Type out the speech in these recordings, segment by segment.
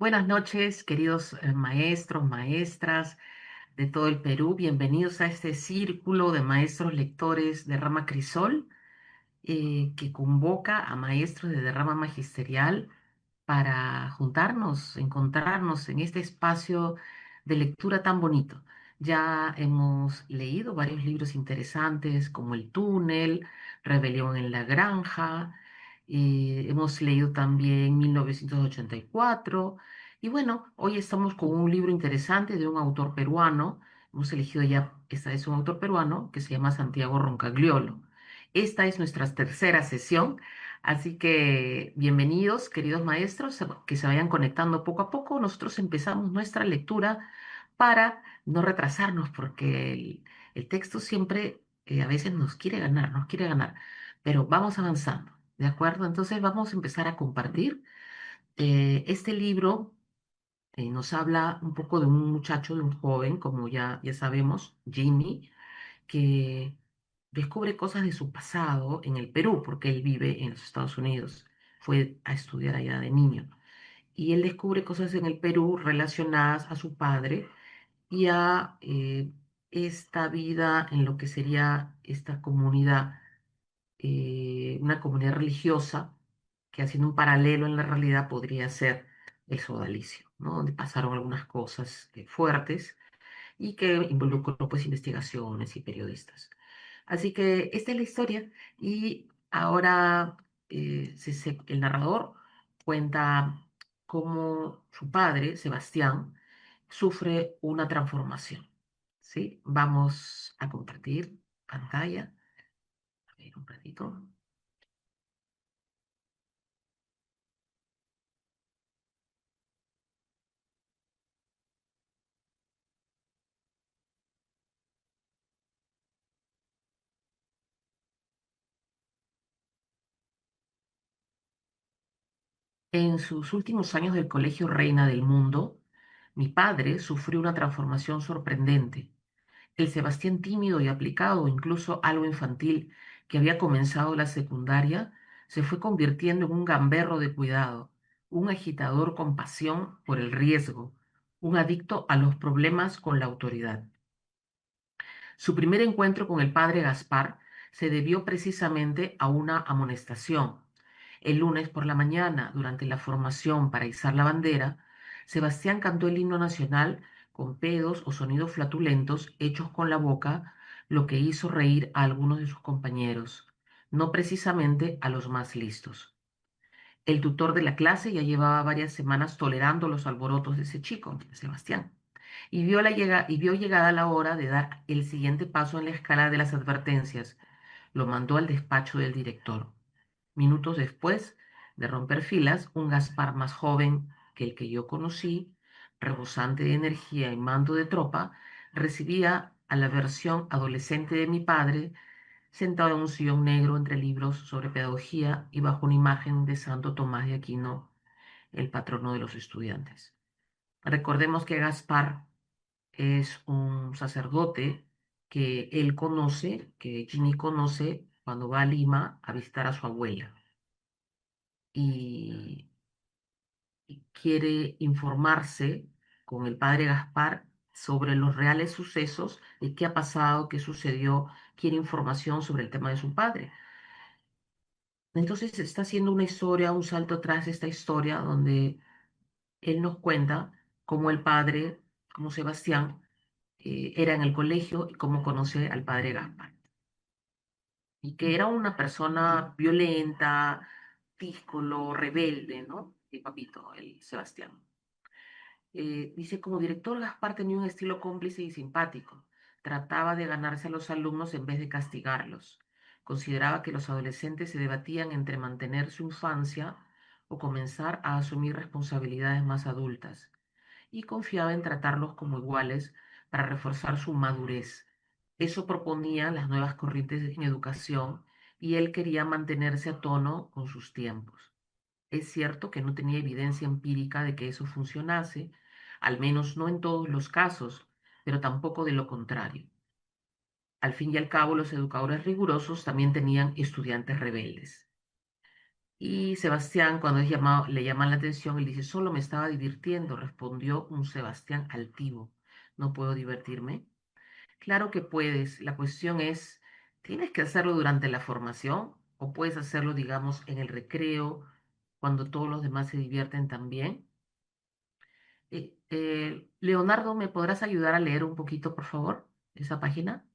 Buenas noches, queridos maestros, maestras de todo el Perú. Bienvenidos a este círculo de maestros lectores de rama Crisol, que convoca a maestros de rama magisterial para juntarnos, encontrarnos en este espacio de lectura tan bonito. Ya hemos leído varios libros interesantes como El túnel, Rebelión en la granja, hemos leído también 1984 y bueno, hoy estamos con un libro interesante de un autor peruano. Hemos elegido ya, esta vez un autor peruano que se llama Santiago Roncagliolo. Esta es nuestra tercera sesión. Así que bienvenidos, queridos maestros, que se vayan conectando poco a poco. Nosotros empezamos nuestra lectura para no retrasarnos, porque el texto siempre a veces nos quiere ganar, pero vamos avanzando, ¿de acuerdo? Entonces vamos a empezar a compartir. Este libro nos habla un poco de un muchacho, de un joven, como ya sabemos, Jimmy, que descubre cosas de su pasado en el Perú, porque él vive en los Estados Unidos, fue a estudiar allá de niño. Y él descubre cosas en el Perú relacionadas a su padre y a esta vida en lo que sería esta comunidad, una comunidad religiosa, que haciendo un paralelo en la realidad podría ser el sodalicio, ¿no? Donde pasaron algunas cosas fuertes y que involucró pues investigaciones y periodistas. Así que esta es la historia y ahora el narrador cuenta cómo su padre, Sebastián, sufre una transformación. ¿Sí? Vamos a compartir pantalla. A ver, un ratito. En sus últimos años del Colegio Reina del Mundo, mi padre sufrió una transformación sorprendente. El Sebastián tímido y aplicado, incluso algo infantil, que había comenzado la secundaria, se fue convirtiendo en un gamberro de cuidado, un agitador con pasión por el riesgo, un adicto a los problemas con la autoridad. Su primer encuentro con el padre Gaspar se debió precisamente a una amonestación. El lunes por la mañana, durante la formación para izar la bandera, Sebastián cantó el himno nacional con pedos o sonidos flatulentos hechos con la boca, lo que hizo reír a algunos de sus compañeros, no precisamente a los más listos. El tutor de la clase ya llevaba varias semanas tolerando los alborotos de ese chico, de Sebastián, y vio llegada la hora de dar el siguiente paso en la escala de las advertencias. Lo mandó al despacho del director. Minutos después de romper filas, un Gaspar más joven que el que yo conocí, rebosante de energía y mando de tropa, recibía a la versión adolescente de mi padre, sentado en un sillón negro entre libros sobre pedagogía y bajo una imagen de Santo Tomás de Aquino, el patrono de los estudiantes. Recordemos que Gaspar es un sacerdote que él conoce, que Ginny conoce cuando va a Lima a visitar a su abuela y, y quiere informarse con el padre Gaspar sobre los reales sucesos, de qué ha pasado, qué sucedió, quiere información sobre el tema de su padre. Entonces está haciendo una historia, un salto atrás de esta historia donde él nos cuenta cómo el padre, como Sebastián, era en el colegio y cómo conoce al padre Gaspar. Y que era una persona violenta, díscolo, rebelde, ¿no? El papito, el Sebastián. Dice, como director, Gaspar tenía un estilo cómplice y simpático. Trataba de ganarse a los alumnos en vez de castigarlos. Consideraba que los adolescentes se debatían entre mantener su infancia o comenzar a asumir responsabilidades más adultas, y confiaba en tratarlos como iguales para reforzar su madurez. Eso proponía las nuevas corrientes en educación y él quería mantenerse a tono con sus tiempos. Es cierto que no tenía evidencia empírica de que eso funcionase, al menos no en todos los casos, pero tampoco de lo contrario. Al fin y al cabo, los educadores rigurosos también tenían estudiantes rebeldes. Y Sebastián, cuando es llamado, le llaman la atención, él dice, solo me estaba divirtiendo, respondió un Sebastián altivo. ¿No puedo divertirme? Claro que puedes. La cuestión es, ¿tienes que hacerlo durante la formación o puedes hacerlo, digamos, en el recreo, cuando todos los demás se divierten también? Leonardo, ¿me podrás ayudar a leer un poquito, por favor, esa página?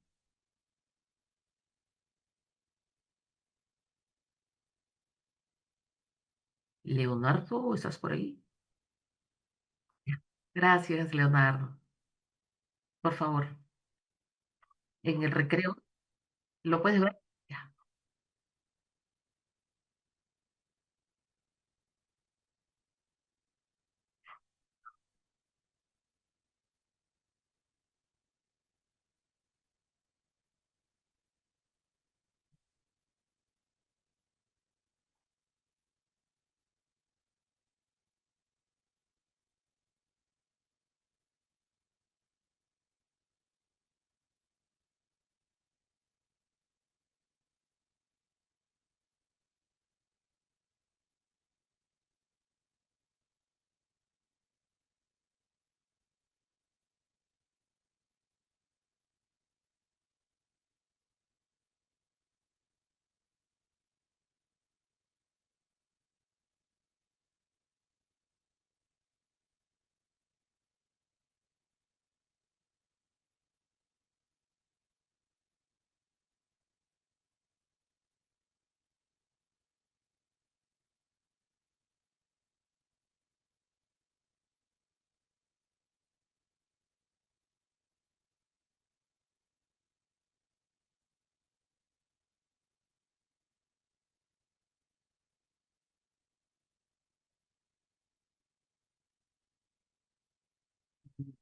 Leonardo, ¿estás por ahí? Gracias, Leonardo. Por favor, en el recreo, ¿lo puedes ver? Ya.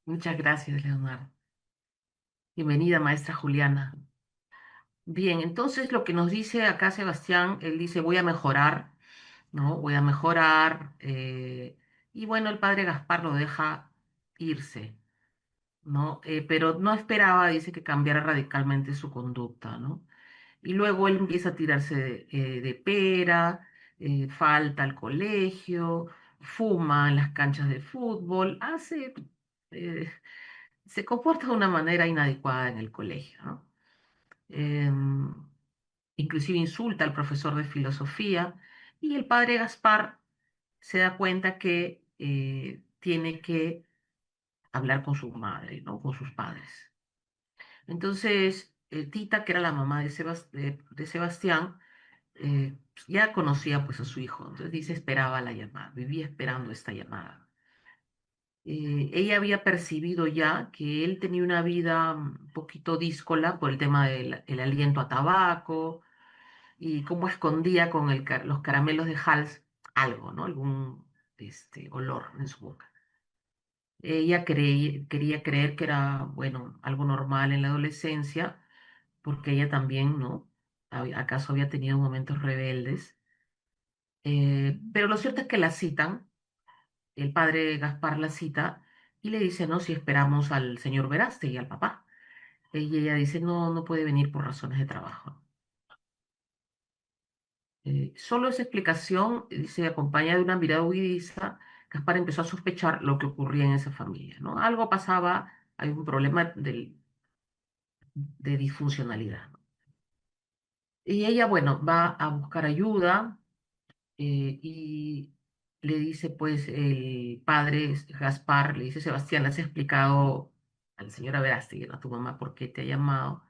Muchas gracias, Leonardo. Bienvenida, maestra Juliana. Bien, entonces lo que nos dice acá Sebastián, él dice, voy a mejorar, ¿no? Voy a mejorar. Y bueno, el padre Gaspar lo deja irse, ¿no? Pero no esperaba, dice, que cambiara radicalmente su conducta, ¿no? Y luego él empieza a tirarse de pera, falta al colegio, fuma en las canchas de fútbol, eh, se comporta de una manera inadecuada en el colegio, ¿no? Em, Inclusive insulta al profesor de filosofía y el padre Gaspar se da cuenta que tiene que hablar con su madre, ¿no? Con sus padres. Entonces, Tita, que era la mamá de Sebastián, ya conocía pues a su hijo, entonces dice esperaba la llamada, vivía esperando esta llamada. Ella había percibido ya que él tenía una vida un poquito díscola por el tema del el aliento a tabaco y cómo escondía con los caramelos de Hals algo, ¿no? Algún olor en su boca. Ella quería creer que era, bueno, algo normal en la adolescencia, porque ella también, ¿no? ¿Acaso había tenido momentos rebeldes? Pero lo cierto es que la citan, el padre Gaspar la cita y le dice, no, si esperamos al señor Verástegui, al papá. Y ella dice, no, no puede venir por razones de trabajo. Solo esa explicación, dice, acompañada de una mirada huidiza, Gaspar empezó a sospechar lo que ocurría en esa familia, ¿no? Algo pasaba, hay un problema de disfuncionalidad. Y ella, bueno, va a buscar ayuda y le dice, pues, el padre Gaspar, le dice, Sebastián, ¿le has explicado a la señora Verástegui, ¿no? A tu mamá, por qué te ha llamado?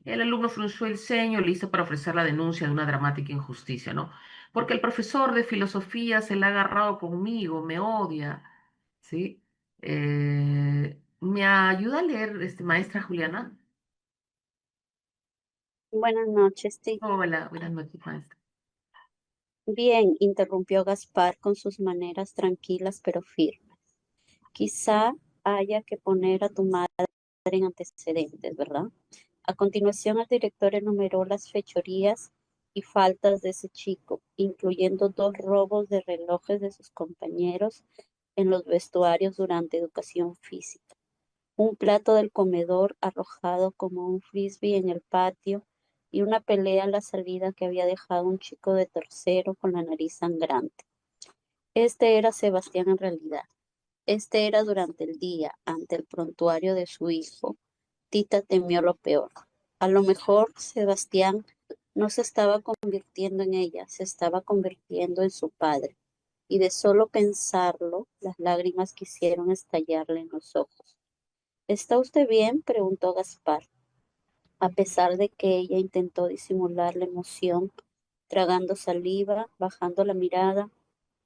El alumno frunció el ceño, listo para ofrecer la denuncia de una dramática injusticia, ¿no? Porque el profesor de filosofía se la ha agarrado conmigo, me odia, ¿sí? ¿Me ayuda a leer, maestra Juliana? Buenas noches, Tita. Hola, buenas noches, maestra. Bien, interrumpió Gaspar con sus maneras tranquilas pero firmes. Quizá haya que poner a tu madre en antecedentes, ¿verdad? A continuación, el director enumeró las fechorías y faltas de ese chico, incluyendo 2 robos de relojes de sus compañeros en los vestuarios durante educación física, un plato del comedor arrojado como un frisbee en el patio y una pelea a la salida que había dejado un chico de tercero con la nariz sangrante. Este era Sebastián en realidad. Este era durante el día, ante el prontuario de su hijo. Tita temió lo peor. A lo mejor Sebastián no se estaba convirtiendo en ella, se estaba convirtiendo en su padre. Y de solo pensarlo, las lágrimas quisieron estallarle en los ojos. ¿Está usted bien?, preguntó Gaspar, a pesar de que ella intentó disimular la emoción, tragando saliva, bajando la mirada,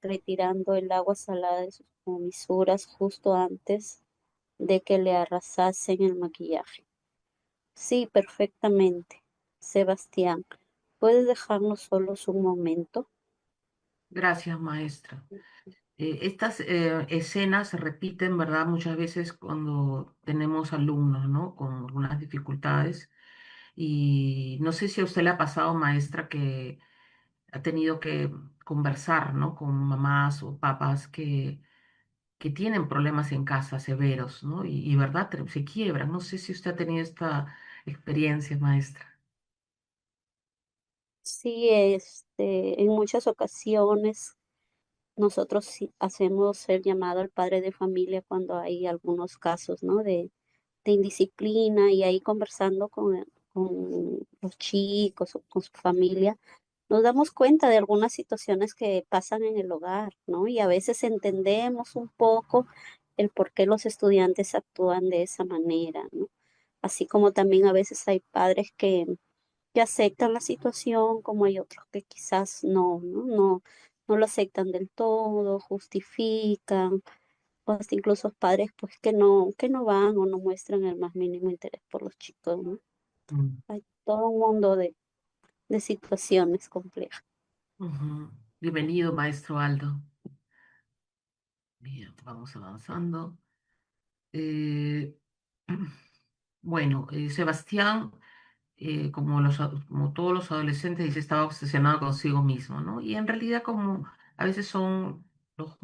retirando el agua salada de sus comisuras justo antes de que le arrasasen el maquillaje. Sí, perfectamente. Sebastián, ¿puedes dejarnos solos un momento? Gracias, maestra. Estas escenas se repiten, ¿verdad? Muchas veces cuando tenemos alumnos, ¿no? Con algunas dificultades. Y no sé si a usted le ha pasado, maestra, que ha tenido que conversar, ¿no? Con mamás o papás que tienen problemas en casa severos, ¿no? Y ¿verdad? Se quiebran. No sé si usted ha tenido esta experiencia, maestra. Sí, en muchas ocasiones nosotros sí hacemos el llamado al padre de familia cuando hay algunos casos, ¿no? De indisciplina y ahí conversando con los chicos o con su familia, nos damos cuenta de algunas situaciones que pasan en el hogar, ¿no? Y a veces entendemos un poco el por qué los estudiantes actúan de esa manera, ¿no? Así como también a veces hay padres que aceptan la situación, como hay otros que quizás no lo aceptan del todo, justifican, o hasta incluso padres pues que no van o no muestran el más mínimo interés por los chicos, ¿no? Mm, Hay todo un mundo de situaciones complejas. ujú. Bienvenido, maestro Aldo. Bien, vamos avanzando. Eh, bueno, Sebastián, como todos los adolescentes, dice, estaba obsesionado consigo mismo, ¿no? Y en realidad, como a veces son los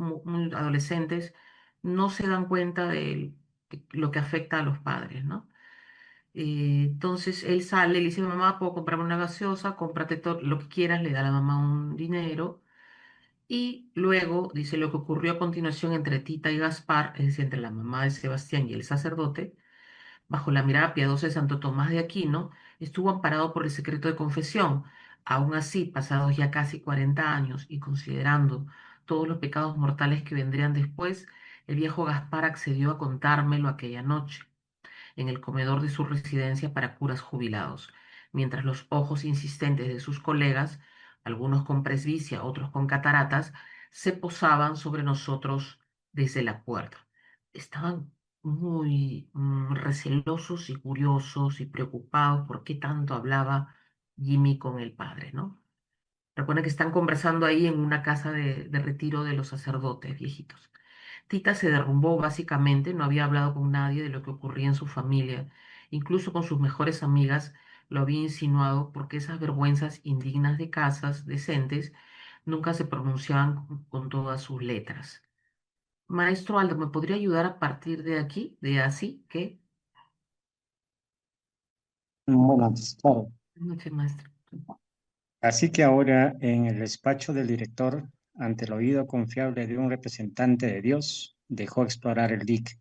adolescentes, no se dan cuenta de lo que afecta a los padres, ¿no? Entonces él sale, le dice, mamá, ¿puedo comprarme una gaseosa? Cómprate todo lo que quieras, le da a la mamá un dinero. Y luego dice lo que ocurrió a continuación entre Tita y Gaspar, es decir, entre la mamá de Sebastián y el sacerdote, bajo la mirada piadosa de Santo Tomás de Aquino, estuvo amparado por el secreto de confesión. Aún así, pasados ya casi 40 años y considerando todos los pecados mortales que vendrían después, el viejo Gaspar accedió a contármelo aquella noche en el comedor de su residencia para curas jubilados, mientras los ojos insistentes de sus colegas, algunos con presbicia, otros con cataratas, se posaban sobre nosotros desde la puerta. Estaban muy recelosos y curiosos y preocupados por qué tanto hablaba Jimmy con el padre, ¿no? Recuerden que están conversando ahí en una casa de retiro de los sacerdotes viejitos. Tita se derrumbó básicamente, no había hablado con nadie de lo que ocurría en su familia, incluso con sus mejores amigas lo había insinuado porque esas vergüenzas indignas de casas decentes nunca se pronunciaban con todas sus letras. Maestro Aldo, ¿me podría ayudar a partir de aquí, de así que? Bueno, claro. Buenas noches, maestro. Así que ahora, en el despacho del director, ante el oído confiable de un representante de Dios, dejó explorar el dique.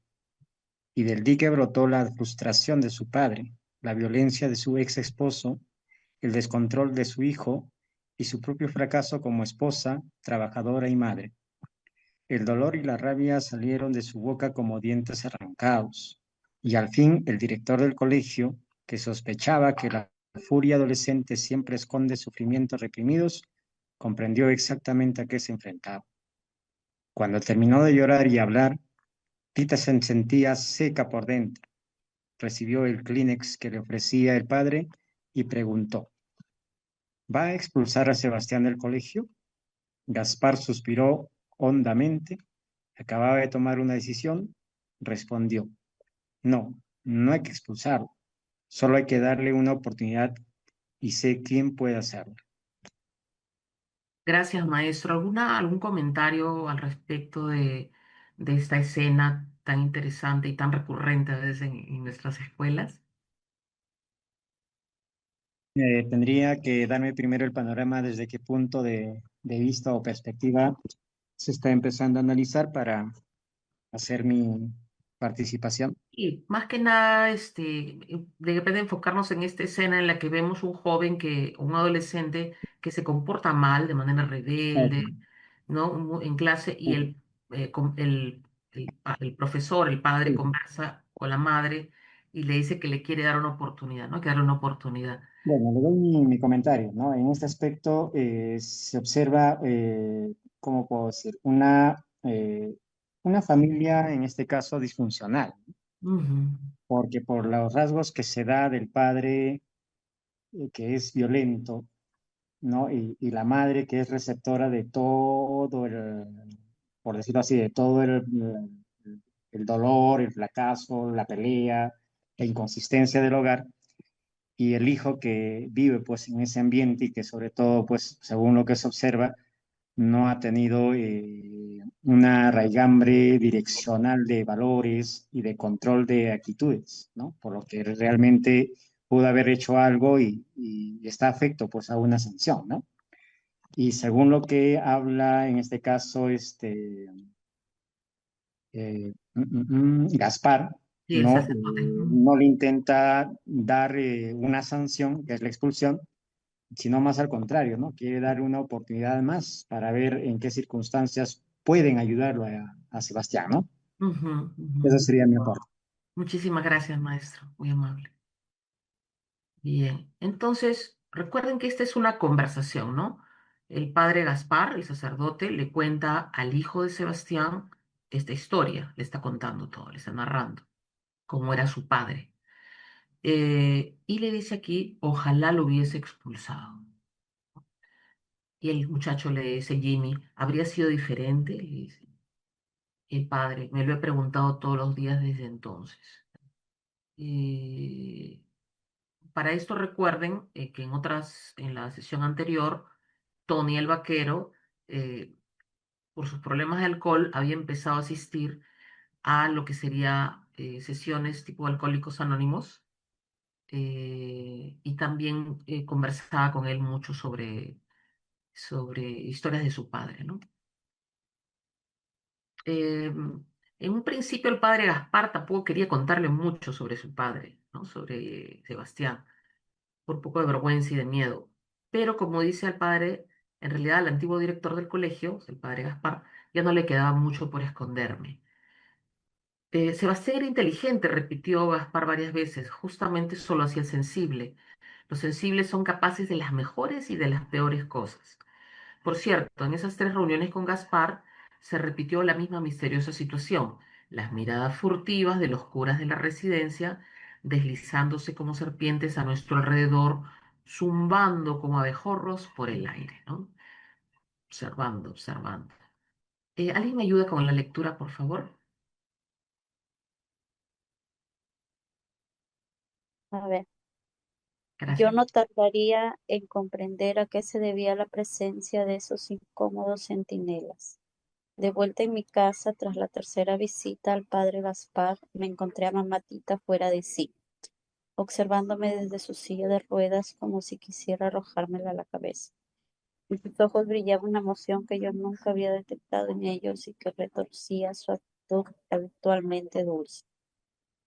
Y del dique brotó la frustración de su padre, la violencia de su ex esposo, el descontrol de su hijo y su propio fracaso como esposa, trabajadora y madre. El dolor y la rabia salieron de su boca como dientes arrancados. Y al fin el director del colegio, que sospechaba que la furia adolescente siempre esconde sufrimientos reprimidos, comprendió exactamente a qué se enfrentaba. Cuando terminó de llorar y hablar, Tita se sentía seca por dentro. Recibió el Kleenex que le ofrecía el padre y preguntó, ¿va a expulsar a Sebastián del colegio? Gaspar suspiró hondamente. Acababa de tomar una decisión. Respondió, no, no hay que expulsarlo. Solo hay que darle una oportunidad y sé quién puede hacerlo. Gracias, maestro. ¿Algún comentario al respecto de esta escena tan interesante y tan recurrente a veces en nuestras escuelas? Tendría que darme primero el panorama desde qué punto de vista o perspectiva se está empezando a analizar para hacer mi participación. Y más que nada, debe enfocarnos en esta escena en la que vemos un adolescente que se comporta mal, de manera rebelde, Ok. ¿no? En clase, y el profesor, el padre, Sí. conversa con la madre y le dice que le quiere dar una oportunidad, ¿no? Que darle una oportunidad. Bueno, le doy mi comentario, ¿no? En este aspecto se observa, ¿cómo puedo decir? Una familia, en este caso, disfuncional, Ujú, porque por los rasgos que se da del padre, que es violento, ¿no? Y la madre que es receptora de todo por decirlo así, de todo el dolor, el fracaso, la pelea, la inconsistencia del hogar, y el hijo que vive pues en ese ambiente y que sobre todo pues según lo que se observa no ha tenido una raigambre direccional de valores y de control de actitudes, ¿no? Por lo que realmente pudo haber hecho algo y está afecto pues a una sanción, ¿no? Y según lo que habla en este caso Gaspar, sí, el no, sacerdote. no le intenta dar una sanción, que es la expulsión, sino más al contrario, ¿no? Quiere dar una oportunidad más para ver en qué circunstancias pueden ayudarlo a Sebastián, ¿no? Ujú, ujú. Esa sería mi aporte. Muchísimas gracias, maestro. Muy amable. Bien, entonces recuerden que esta es una conversación, ¿no? El padre Gaspar, el sacerdote, le cuenta al hijo de Sebastián esta historia, le está contando todo, le está narrando cómo era su padre. Y le dice aquí, ojalá lo hubiese expulsado. Y el muchacho le dice, Jimmy, ¿habría sido diferente? Le dice el padre, me lo he preguntado todos los días desde entonces. Eh, para esto recuerden que en la sesión anterior, Tony el vaquero, eh, por sus problemas de alcohol, había empezado a asistir a lo que sería sesiones tipo Alcohólicos Anónimos, y también conversaba con él mucho sobre historias de su padre, ¿no? En un principio el padre Gaspar tampoco quería contarle mucho sobre su padre, ¿no? Sobre Sebastián, por poco de vergüenza y de miedo. Pero como dice el padre, en realidad al antiguo director del colegio, el padre Gaspar, ya no le quedaba mucho por esconderme. Sebastián era inteligente, repitió Gaspar varias veces, justamente solo hacía el sensible. Los sensibles son capaces de las mejores y de las peores cosas. Por cierto, en esas 3 reuniones con Gaspar se repitió la misma misteriosa situación, las miradas furtivas de los curas de la residencia, deslizándose como serpientes a nuestro alrededor, zumbando como abejorros por el aire, ¿no? Observando, observando. ¿Alguien me ayuda con la lectura, por favor? A ver, yo Gracias. no tardaría en comprender a qué se debía la presencia de esos incómodos centinelas. De vuelta en mi casa, tras la tercera visita al padre Gaspar, me encontré a mamá Tita fuera de sí, observándome desde su silla de ruedas como si quisiera arrojármela a la cabeza. En sus ojos brillaba una emoción que yo nunca había detectado en ellos y que retorcía su actitud habitualmente dulce.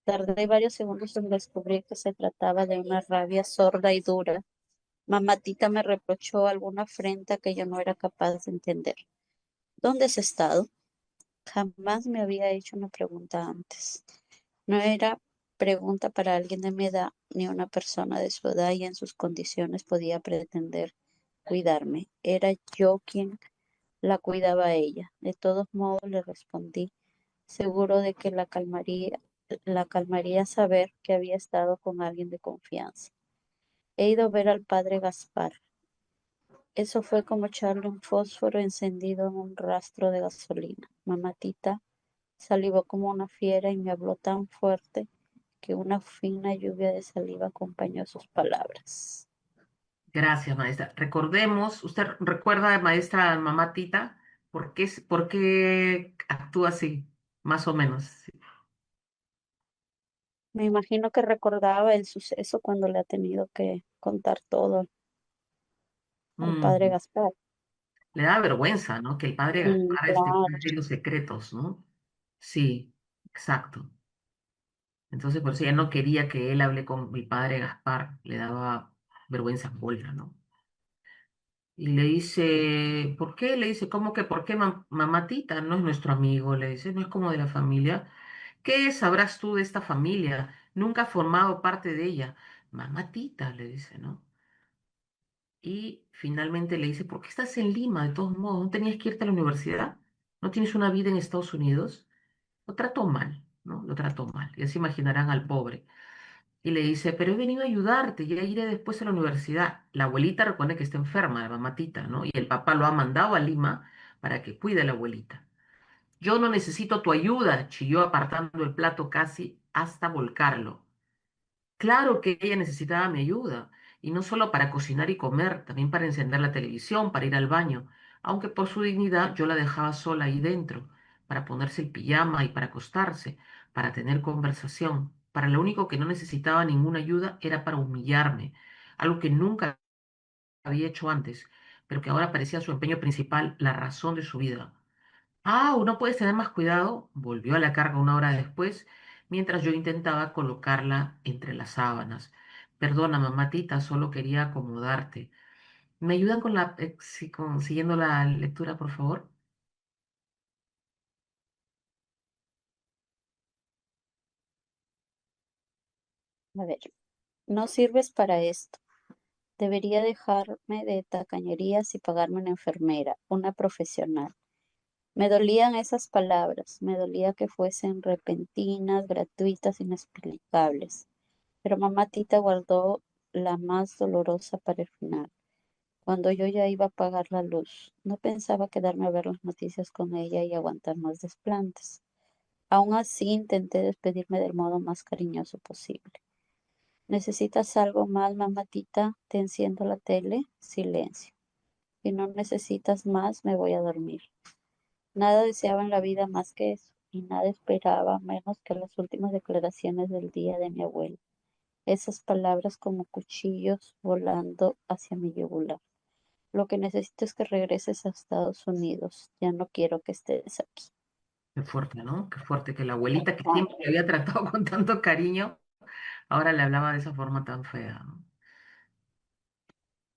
Tardé varios segundos en descubrir que se trataba de una rabia sorda y dura. Mamá Tita me reprochó alguna afrenta que yo no era capaz de entender. ¿Dónde has estado? Jamás me había hecho una pregunta antes. No era pregunta para alguien de mi edad, ni una persona de su edad y en sus condiciones podía pretender cuidarme. Era yo quien la cuidaba a ella. De todos modos le respondí, seguro de que la calmaría saber que había estado con alguien de confianza. He ido a ver al padre Gaspar. Eso fue como echarle un fósforo encendido en un rastro de gasolina. Mamá Tita salivó como una fiera y me habló tan fuerte que una fina lluvia de saliva acompañó sus palabras. Gracias, maestra. Recordemos, ¿usted recuerda, maestra mamá Tita, por qué actúa así? Más o menos. Sí. Me imagino que recordaba el suceso cuando le ha tenido que contar todo al padre Mm, Gaspar. le da vergüenza, ¿no? Que el padre Gaspar Claro, cuente los secretos, ¿no? Sí, exacto. Entonces, por eso ella no quería que él hable con mi padre Gaspar, le daba vergüenza cólera, ¿no? Y le dice, ¿por qué? Le dice, ¿cómo que por qué mamá Tita? No es nuestro amigo, le dice, no es como de la familia. ¿Qué sabrás tú de esta familia? Nunca ha formado parte de ella. Mamá Tita, le dice, ¿no? Y finalmente le dice, ¿por qué estás en Lima? De todos modos, ¿no tenías que irte a la universidad? ¿No tienes una vida en Estados Unidos? Lo trató mal, ¿no? Lo trató mal. Ya se imaginarán al pobre. Y le dice, pero he venido a ayudarte, ya iré después a la universidad. La abuelita recuerda que está enferma, la mamatita, ¿no? Y el papá lo ha mandado a Lima para que cuide a la abuelita. Yo no necesito tu ayuda, chilló apartando el plato casi hasta volcarlo. Claro que ella necesitaba mi ayuda, y no solo para cocinar y comer, también para encender la televisión, para ir al baño, aunque por su dignidad yo la dejaba sola ahí dentro, para ponerse el pijama y para acostarse, para tener conversación. Para lo único que no necesitaba ninguna ayuda era para humillarme, algo que nunca había hecho antes, pero que ahora parecía su empeño principal, la razón de su vida. Ah, ¿no puedes tener más cuidado? Volvió a la carga una hora después, mientras yo intentaba colocarla entre las sábanas. Perdona, mamatita, solo quería acomodarte. ¿Me ayudan con siguiendo la lectura, por favor? a ver, no sirves para esto. Debería dejarme de tacañerías y pagarme una enfermera, una profesional. Me dolían esas palabras, me dolía que fuesen repentinas, gratuitas, inexplicables. Pero mamá Tita guardó la más dolorosa para el final, cuando yo ya iba a pagar la luz. No pensaba quedarme a ver las noticias con ella y aguantar más desplantes. Aún así intenté despedirme del modo más cariñoso posible. ¿Necesitas algo más, mamatita? Te enciendo la tele. Silencio. Si no necesitas más, me voy a dormir. Nada deseaba en la vida más que eso, y nada esperaba menos que las últimas declaraciones del día de mi abuelo. Esas palabras como cuchillos volando hacia mi yugular. Lo que necesito es que regreses a Estados Unidos. Ya no quiero que estés aquí. Qué fuerte, ¿no? Qué fuerte que la abuelita que siempre le había tratado con tanto cariño, ahora le hablaba de esa forma tan fea, ¿no?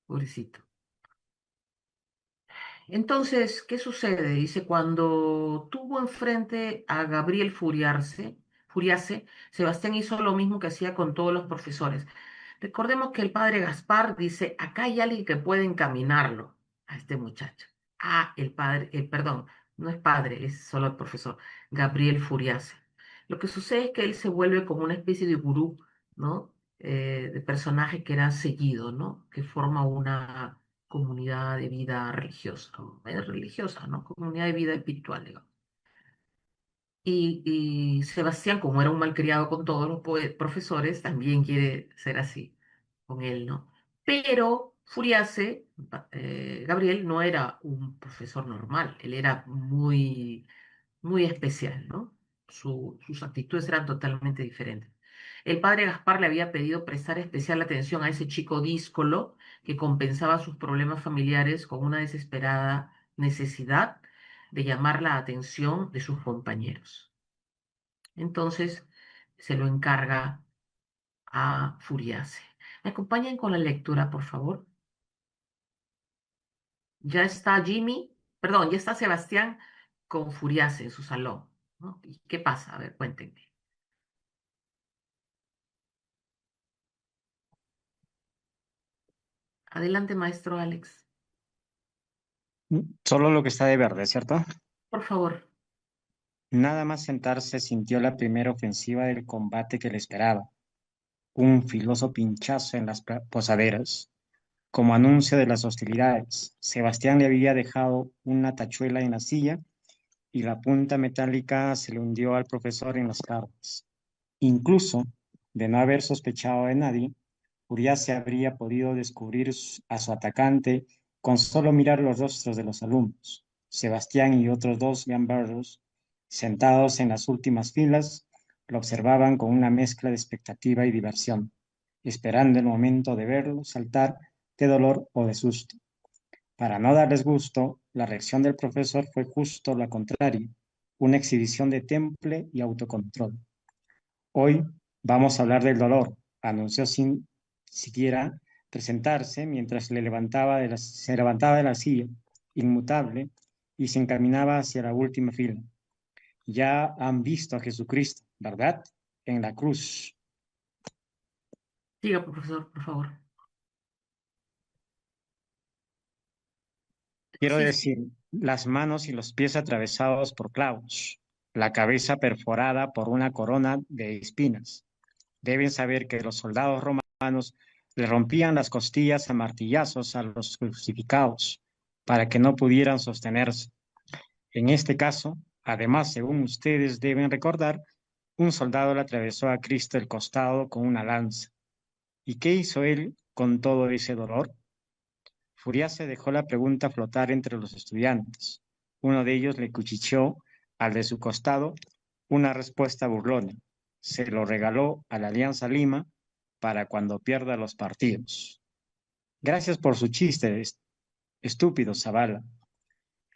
Pobrecito. Entonces, ¿qué sucede? Dice, cuando tuvo enfrente a Gabriel Furiase, Sebastián hizo lo mismo que hacía con todos los profesores. Recordemos que el padre Gaspar dice, acá hay alguien que puede encaminarlo a este muchacho. Ah, el padre, perdón, no es padre, es solo el profesor, Gabriel Furiase. Lo que sucede es que él se vuelve como una especie de gurú, ¿no? De personaje que era seguido, ¿no? Que forma una comunidad de vida religiosa, religiosa, ¿no? Comunidad de vida espiritual, digamos. Y Sebastián, como era un malcriado con todos los profesores, también quiere ser así con él, ¿no? Pero Furiase, Gabriel, no era un profesor normal, él era muy especial, ¿no? Sus actitudes eran totalmente diferentes. El padre Gaspar le había pedido prestar especial atención a ese chico díscolo que compensaba sus problemas familiares con una desesperada necesidad de llamar la atención de sus compañeros. Entonces se lo encarga a Furiase. ¿Me acompañan con la lectura, por favor? Ya está Jimmy, perdón, ya está Sebastián con Furiase en su salón, ¿no? ¿Y qué pasa? A ver, cuéntenme. Adelante, maestro Alex, Solo lo que está de verde, ¿cierto? por favor. Nada más sentarse sintió la primera ofensiva del combate que le esperaba, un filoso pinchazo en las posaderas. Como anuncio de las hostilidades, Sebastián le había dejado una tachuela en la silla y la punta metálica se le hundió al profesor en las carnes. Incluso, de no haber sospechado de nadie, Urias se habría podido descubrir a su atacante con solo mirar los rostros de los alumnos. Sebastián y otros dos gamberros, sentados en las últimas filas, lo observaban con una mezcla de expectativa y diversión. esperando el momento de verlo saltar de dolor o de susto. Para no darles gusto, la reacción del profesor fue justo la contraria, una exhibición de temple y autocontrol. Hoy vamos a hablar del dolor, anunció sin siquiera presentarse mientras se levantaba de la silla, inmutable, y se encaminaba hacia la última fila. Ya han visto a Jesucristo, ¿verdad? En la cruz. Siga, profesor, por favor. Quiero Sí, decir, las manos y los pies atravesados por clavos, la cabeza perforada por una corona de espinas. Deben saber que los soldados romanos le rompían las costillas a martillazos a los crucificados para que no pudieran sostenerse. En este caso, además, según ustedes deben recordar, un soldado le atravesó a Cristo el costado con una lanza. ¿Y qué hizo él con todo ese dolor? Furiase dejó la pregunta flotar entre los estudiantes. Uno de ellos le cuchicheó al de su costado una respuesta burlona. Se lo regaló a la Alianza Lima para cuando pierda los partidos. Gracias por su chiste, estúpido Zavala.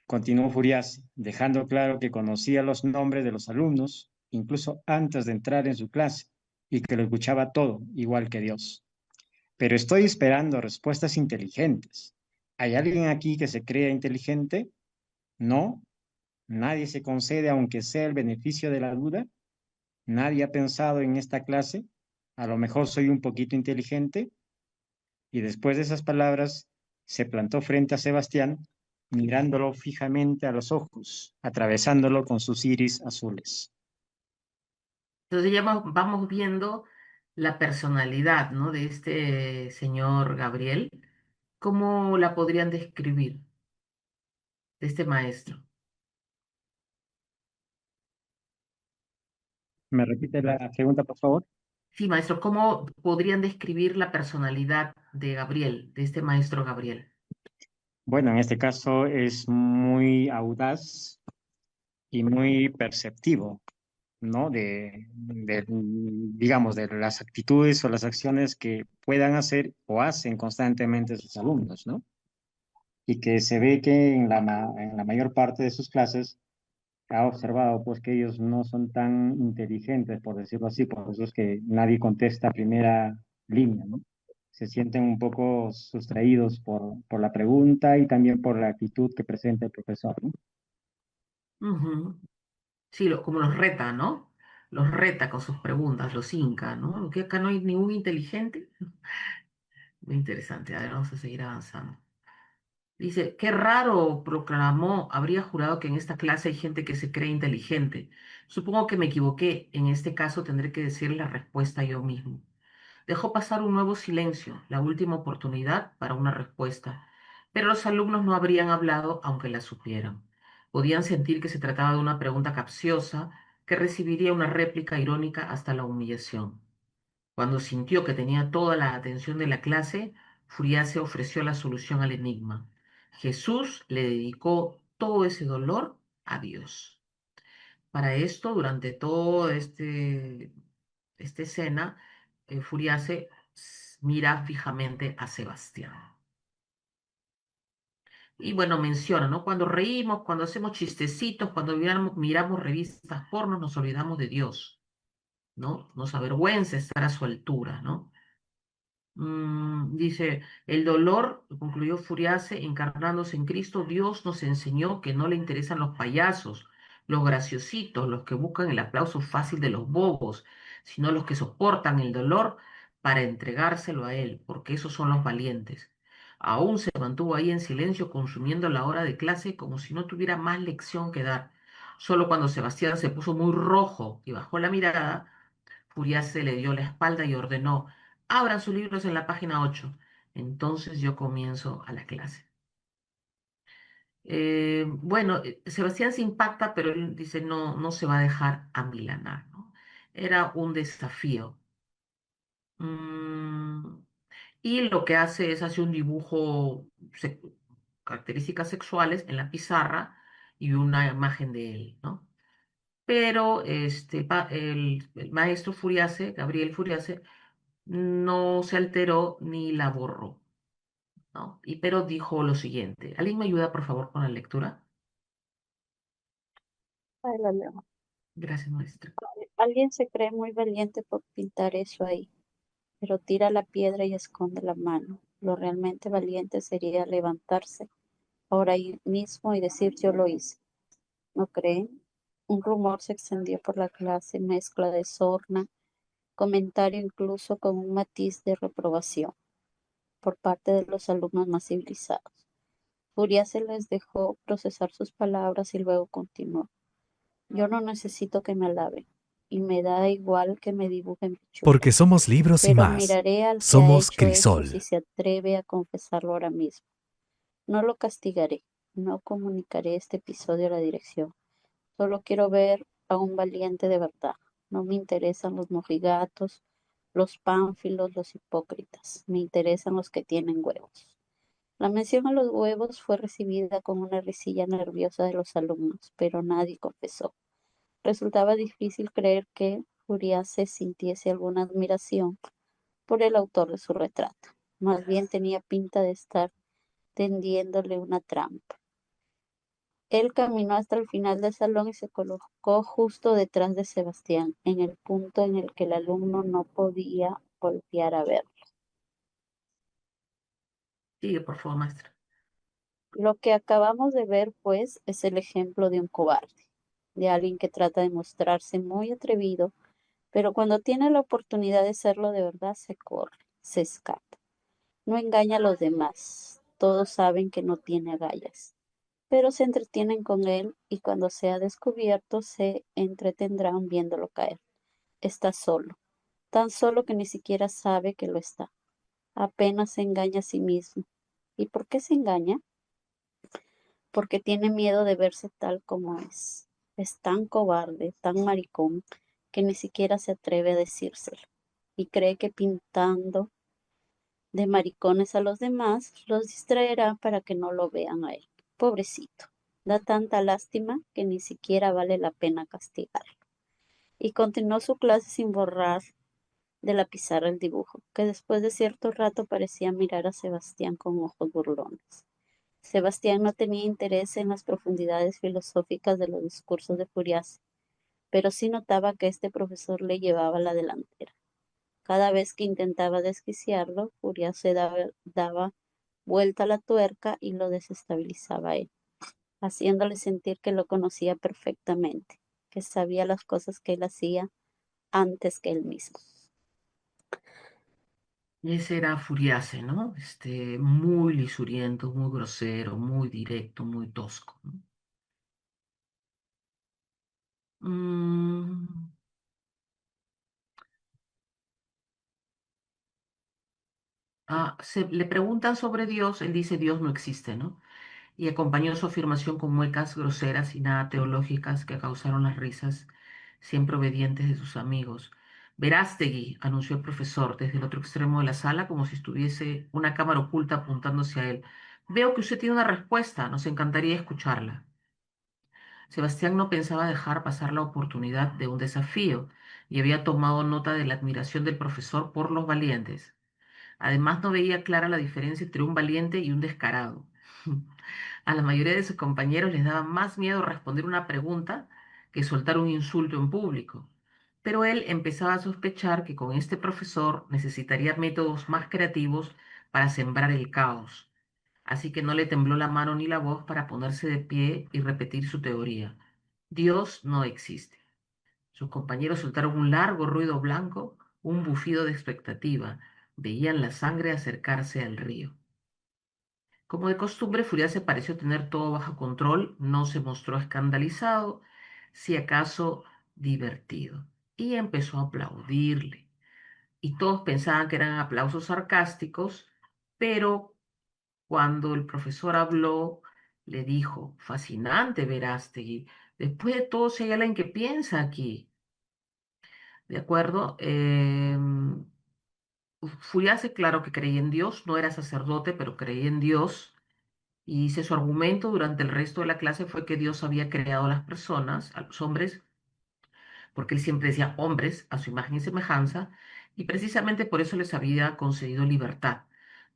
Continuó Furiase, dejando claro que conocía los nombres de los alumnos, incluso antes de entrar en su clase, y que lo escuchaba todo, igual que Dios. Pero estoy esperando respuestas inteligentes. ¿Hay alguien aquí que se crea inteligente? No. Nadie se concede, aunque sea el beneficio de la duda. Nadie ha pensado en esta clase. A lo mejor soy un poquito inteligente. Y después de esas palabras, se plantó frente a Sebastián, mirándolo fijamente a los ojos, atravesándolo con sus iris azules. entonces ya vamos viendo la personalidad, ¿no? De este señor Gabriel. ¿Cómo la podrían describir, de este maestro? ¿Me repite la pregunta, por favor? Sí, maestro, ¿cómo podrían describir la personalidad de Gabriel, de este maestro Gabriel? Bueno, en este caso es muy audaz y muy perceptivo, ¿no? Digamos, de las actitudes o las acciones que puedan hacer o hacen constantemente sus alumnos, ¿no? Y que se ve que en la mayor parte de sus clases ha observado pues que ellos no son tan inteligentes, por decirlo así, por eso es que nadie contesta a primera línea, ¿no? Se sienten un poco sustraídos por la pregunta y también por la actitud que presenta el profesor, ¿no? Ujú. Sí, como los reta, ¿no? Los reta con sus preguntas, los inca, ¿no? Que acá no hay ningún inteligente. Muy interesante. A ver, vamos a seguir avanzando. Dice, qué raro, proclamó, habría jurado que en esta clase hay gente que se cree inteligente. Supongo que me equivoqué. En este caso tendré que decir la respuesta yo mismo. Dejó pasar un nuevo silencio, la última oportunidad para una respuesta. Pero los alumnos no habrían hablado aunque la supieran. Podían sentir que se trataba de una pregunta capciosa que recibiría una réplica irónica hasta la humillación. Cuando sintió que tenía toda la atención de la clase, Furiase ofreció la solución al enigma. Jesús le dedicó todo ese dolor a Dios. Para esto, durante todo esta escena, Furiase mira fijamente a Sebastián. Y bueno, menciona, ¿no? Cuando reímos, cuando hacemos chistecitos, cuando miramos revistas porno, nos olvidamos de Dios, ¿no? Nos avergüenza estar a su altura, ¿no? Dice, el dolor, concluyó Furiase, encarnándose en Cristo, Dios nos enseñó que no le interesan los payasos, los graciositos, los que buscan el aplauso fácil de los bobos, sino los que soportan el dolor para entregárselo a Él, porque esos son los valientes. Aún se mantuvo ahí en silencio, consumiendo la hora de clase como si no tuviera más lección que dar. Solo cuando Sebastián se puso muy rojo y bajó la mirada, Furiase le dio la espalda y ordenó, abran sus libros en la página 8. Entonces yo comienzo a la clase. Bueno, Sebastián se impacta, pero él dice, no, no se va a dejar amilanar, ¿no? Era un desafío. Mm, y lo que hace es hacer un dibujo, se- características sexuales en la pizarra y una imagen de él, ¿no? Pero el maestro Furiase, Gabriel Furiase, no se alteró ni la borró, ¿no? Pero dijo lo siguiente. ¿Alguien me ayuda, por favor, con la lectura? Ay, la leo. Gracias, maestra. Alguien se cree muy valiente por pintar eso ahí, pero tira la piedra y esconde la mano. Lo realmente valiente sería levantarse ahora mismo y decir yo lo hice. ¿No creen? Un rumor se extendió por la clase, mezcla de sorna, comentario incluso con un matiz de reprobación por parte de los alumnos más civilizados. Furia se les dejó procesar sus palabras y luego continuó. Yo no necesito que me alaben, y me da igual que me dibujen Porque pichulas, somos libros y pero más. miraré al que ha Somos hecho eso si Crisol. se atreve a confesarlo ahora mismo. No lo castigaré, no comunicaré este episodio a la dirección. Solo quiero ver a un valiente de verdad. No me interesan los mojigatos, los pánfilos, los hipócritas. Me interesan los que tienen huevos. La mención a los huevos fue recibida con una risilla nerviosa de los alumnos, pero nadie confesó. Resultaba difícil creer que Furiase sintiese alguna admiración por el autor de su retrato. Más bien tenía pinta de estar tendiéndole una trampa. Él caminó hasta el final del salón y se colocó justo detrás de Sebastián, en el punto en el que el alumno no podía voltear a verlo. Sigue, por favor, maestra. Lo que acabamos de ver, pues, es el ejemplo de un cobarde, de alguien que trata de mostrarse muy atrevido, pero cuando tiene la oportunidad de serlo de verdad, se corre, se escapa. No engaña a los demás. Todos saben que no tiene agallas, pero se entretienen con él y cuando sea descubierto se entretendrán viéndolo caer. Está solo, tan solo que ni siquiera sabe que lo está. Apenas se engaña a sí mismo. ¿Y por qué se engaña? Porque tiene miedo de verse tal como es. Es tan cobarde, tan maricón, que ni siquiera se atreve a decírselo. Y cree que pintando de maricones a los demás los distraerá para que no lo vean a él. Pobrecito. Da tanta lástima que ni siquiera vale la pena castigarlo. Y continuó su clase sin borrar de la pizarra el dibujo, que después de cierto rato parecía mirar a Sebastián con ojos burlones. Sebastián no tenía interés en las profundidades filosóficas de los discursos de Furias, pero sí notaba que este profesor le llevaba la delantera. Cada vez que intentaba desquiciarlo, Furias daba vuelta a la tuerca y lo desestabilizaba a él, haciéndole sentir que lo conocía perfectamente, que sabía las cosas que él hacía antes que él mismo. Ese era Furiase, ¿no? Muy lisuriento, muy grosero, muy directo, muy tosco, ¿no? Mm, le preguntan sobre Dios, él dice Dios no existe, ¿no? Y acompañó su afirmación con muecas groseras y nada teológicas que causaron las risas siempre obedientes de sus amigos. Verástegui, anunció el profesor desde el otro extremo de la sala, como si estuviese una cámara oculta apuntándose a él. Veo que usted tiene una respuesta, nos encantaría escucharla. Sebastián no pensaba dejar pasar la oportunidad de un desafío y había tomado nota de la admiración del profesor por los valientes. Además, no veía clara la diferencia entre un valiente y un descarado. A la mayoría de sus compañeros les daba más miedo responder una pregunta que soltar un insulto en público. Pero él empezaba a sospechar que con este profesor necesitaría métodos más creativos para sembrar el caos. Así que no le tembló la mano ni la voz para ponerse de pie y repetir su teoría. Dios no existe. Sus compañeros soltaron un largo ruido blanco, un bufido de expectativa. Veían la sangre acercarse al río. Como de costumbre, Furiase pareció tener todo bajo control, no se mostró escandalizado, si acaso divertido, y empezó a aplaudirle. Y todos pensaban que eran aplausos sarcásticos, pero cuando el profesor habló, le dijo, fascinante, Verástegui, después de todo, si hay alguien que piensa aquí. ¿De acuerdo? Furiase, claro que creía en Dios, no era sacerdote, pero creía en Dios. Y dice su argumento durante el resto de la clase fue que Dios había creado a las personas, a los hombres, porque él siempre decía hombres a su imagen y semejanza, y precisamente por eso les había concedido libertad.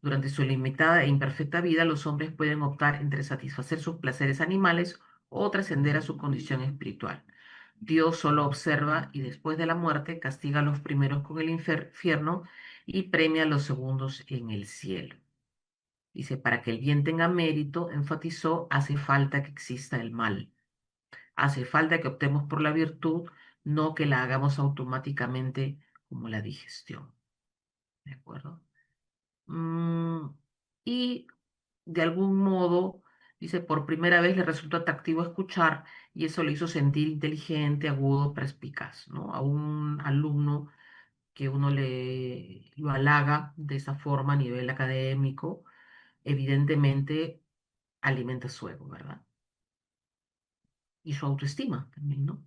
Durante su limitada e imperfecta vida, los hombres pueden optar entre satisfacer sus placeres animales o trascender a su condición espiritual. Dios solo observa y después de la muerte castiga a los primeros con el infierno y premia a los segundos en el cielo. Dice, para que el bien tenga mérito, enfatizó, hace falta que exista el mal. Hace falta que optemos por la virtud, no que la hagamos automáticamente como la digestión. ¿De acuerdo? Mm, y de algún modo, dice, por primera vez le resultó atractivo escuchar y eso le hizo sentir inteligente, agudo, perspicaz, ¿no? A un alumno que uno lo halaga de esa forma a nivel académico, evidentemente alimenta su ego, ¿verdad? Y su autoestima también, ¿no?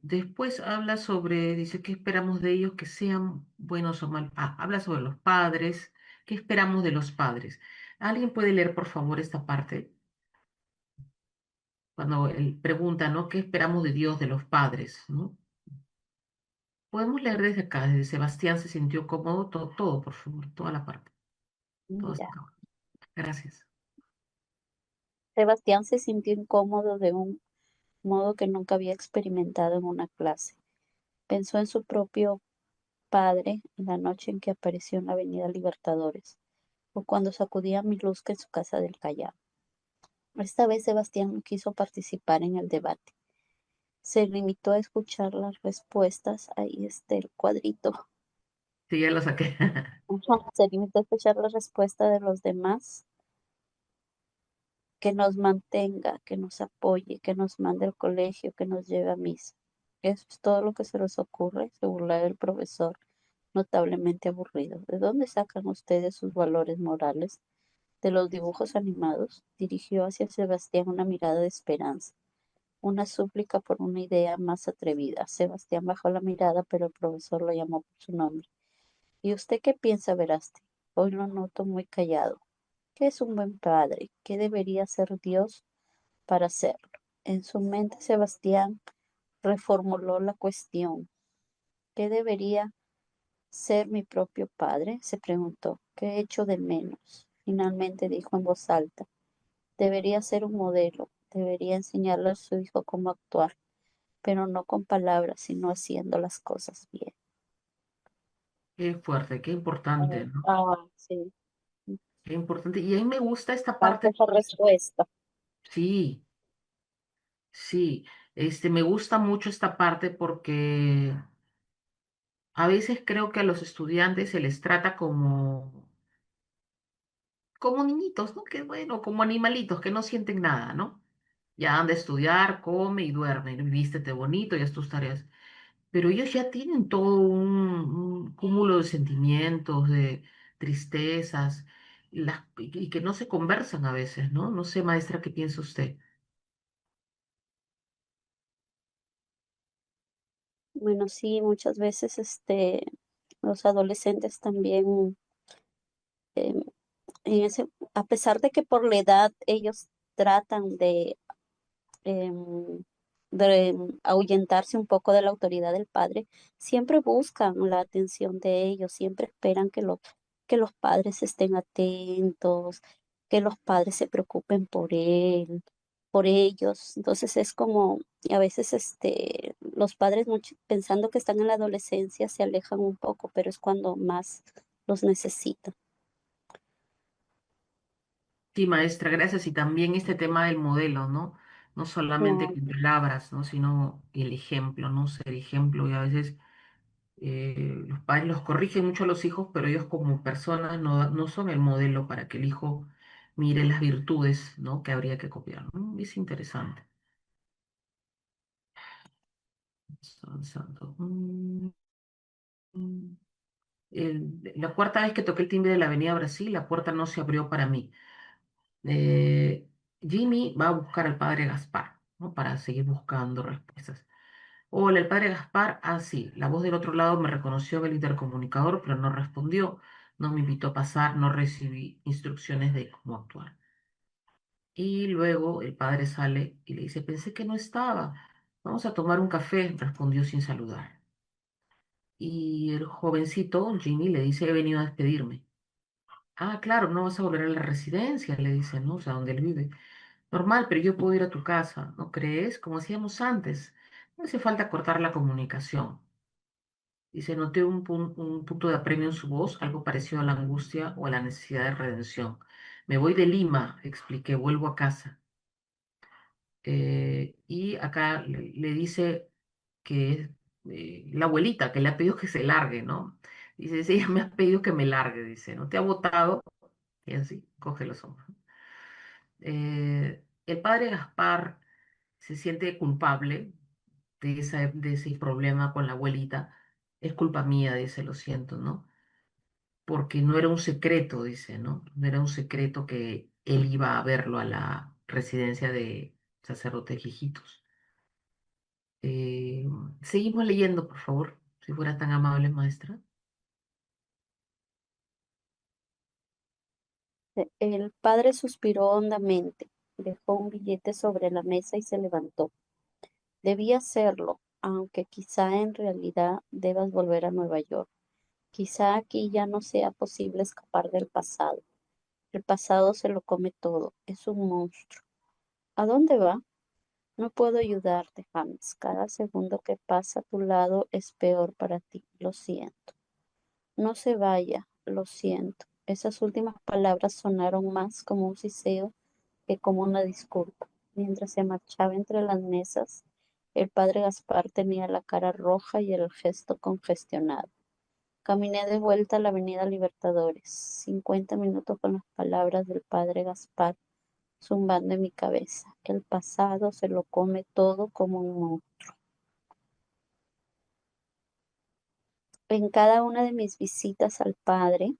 Después habla sobre, dice, ¿qué esperamos de ellos que sean buenos o malos? Ah, habla sobre los padres. ¿Qué esperamos de los padres? ¿Alguien puede leer, por favor, esta parte? Cuando él pregunta, ¿no? ¿Qué esperamos de Dios, de los padres? ¿No? Podemos leer desde acá, desde Sebastián se sintió cómodo, todo, todo, por favor, toda la parte. Todo hasta Mira, acá. Gracias. Sebastián se sintió incómodo de un modo que nunca había experimentado en una clase. Pensó en su propio padre en la noche en que apareció en la Avenida Libertadores, o cuando sacudía a Miluska en su casa del Callao. Esta vez Sebastián no quiso participar en el debate. Se limitó a escuchar las respuestas. Ahí está el cuadrito. Sí, ya lo saqué. Ajá, se limitó a escuchar la respuesta de los demás, que nos mantenga, que nos apoye, que nos mande al colegio, que nos lleve a misa. Eso es todo lo que se les ocurre, se burla el profesor, notablemente aburrido. ¿De dónde sacan ustedes sus valores morales? ¿De los dibujos animados? Dirigió hacia Sebastián una mirada de esperanza, una súplica por una idea más atrevida. Sebastián bajó la mirada, pero el profesor lo llamó por su nombre. ¿Y usted qué piensa, Verasti? Hoy lo noto muy callado. ¿Qué es un buen padre? ¿Qué debería hacer Dios para hacerlo? En su mente, Sebastián reformuló la cuestión. ¿Qué debería ser mi propio padre? Se preguntó. ¿Qué he hecho de menos? Finalmente dijo en voz alta. Debería ser un modelo. Debería enseñarle a su hijo cómo actuar, pero no con palabras, sino haciendo las cosas bien. Qué fuerte, qué importante, ¿no? Sí. Qué importante. Y a mí me gusta esta Parte parte. esa respuesta. Sí, sí. Me gusta mucho esta parte porque a veces creo que a los estudiantes se les trata como niñitos, ¿no? Que bueno, como animalitos que no sienten nada, ¿no? Ya han de estudiar, come y duerme, ¿no? Y vístete bonito y haz tus tareas. Pero ellos ya tienen todo un cúmulo de sentimientos, de tristezas, y que no se conversan a veces, ¿no? No sé, maestra, ¿qué piensa usted? Bueno, sí, muchas veces los adolescentes también, em, en ese, a pesar de que por la edad ellos tratan em, de ahuyentarse un poco de la autoridad del padre, siempre buscan la atención de ellos, siempre esperan que los padres estén atentos, que los padres se preocupen por ellos. Entonces es como, y a veces los padres pensando que están en la adolescencia se alejan un poco, pero es cuando más los necesitan. Sí, maestra, gracias. Y también este tema del modelo, ¿no? No solamente No, con palabras, ¿no? Sino el ejemplo, ¿no? Ser ejemplo. Y a veces los padres los corrigen mucho a los hijos, pero ellos como personas no son el modelo para que el hijo mire las virtudes, ¿no? Que habría que copiar, ¿no? Es interesante. Avanzando. Mm. La cuarta vez que toqué el timbre de la Avenida Brasil, la puerta no se abrió para mí. eh, Jimmy va a buscar al padre Gaspar, ¿no? Para seguir buscando respuestas. Hola, el padre Gaspar. Ah, sí, la voz del otro lado me reconoció en el intercomunicador, pero no respondió, no me invitó a pasar, no recibí instrucciones de cómo actuar. Y luego el padre sale y le dice, pensé que no estaba. Vamos a tomar un café, respondió sin saludar. Y el jovencito, Jimmy, le dice, he venido a despedirme. Ah, claro, no vas a volver a la residencia, le dice, ¿no? O sea, donde él vive. Normal, pero yo puedo ir a tu casa, ¿no crees? Como hacíamos antes. No hace falta cortar la comunicación. Dice, noté un punto de apremio en su voz, algo parecido a la angustia o a la necesidad de redención. Me voy de Lima, expliqué, vuelvo a casa. Y acá le dice que es la abuelita, que le ha pedido que se largue, ¿no? Dice, sí, ella me ha pedido que me largue, dice, ¿no te ha votado? Y así, coge los hombros. El padre Gaspar se siente culpable de ese problema con la abuelita. Es culpa mía, dice, lo siento, ¿no? Porque no era un secreto, dice, ¿no? No era un secreto que él iba a verlo a la residencia de sacerdotes viejitos. Eh, Seguimos leyendo, por favor, si fuera tan amable, maestra. El padre suspiró hondamente, dejó un billete sobre la mesa y se levantó. Debía hacerlo, aunque quizá en realidad debas volver a Nueva York. Quizá aquí ya no sea posible escapar del pasado. El pasado se lo come todo, es un monstruo. ¿A dónde va? No puedo ayudarte, James. Cada segundo que pasa a tu lado es peor para ti. Lo siento. No se vaya, lo siento. Esas últimas palabras sonaron más como un siseo que como una disculpa. Mientras se marchaba entre las mesas, el padre Gaspar tenía la cara roja y el gesto congestionado. Caminé de vuelta a la avenida Libertadores, 50 minutos con las palabras del padre Gaspar zumbando en mi cabeza. El pasado se lo come todo como un monstruo. En cada una de mis visitas al padre,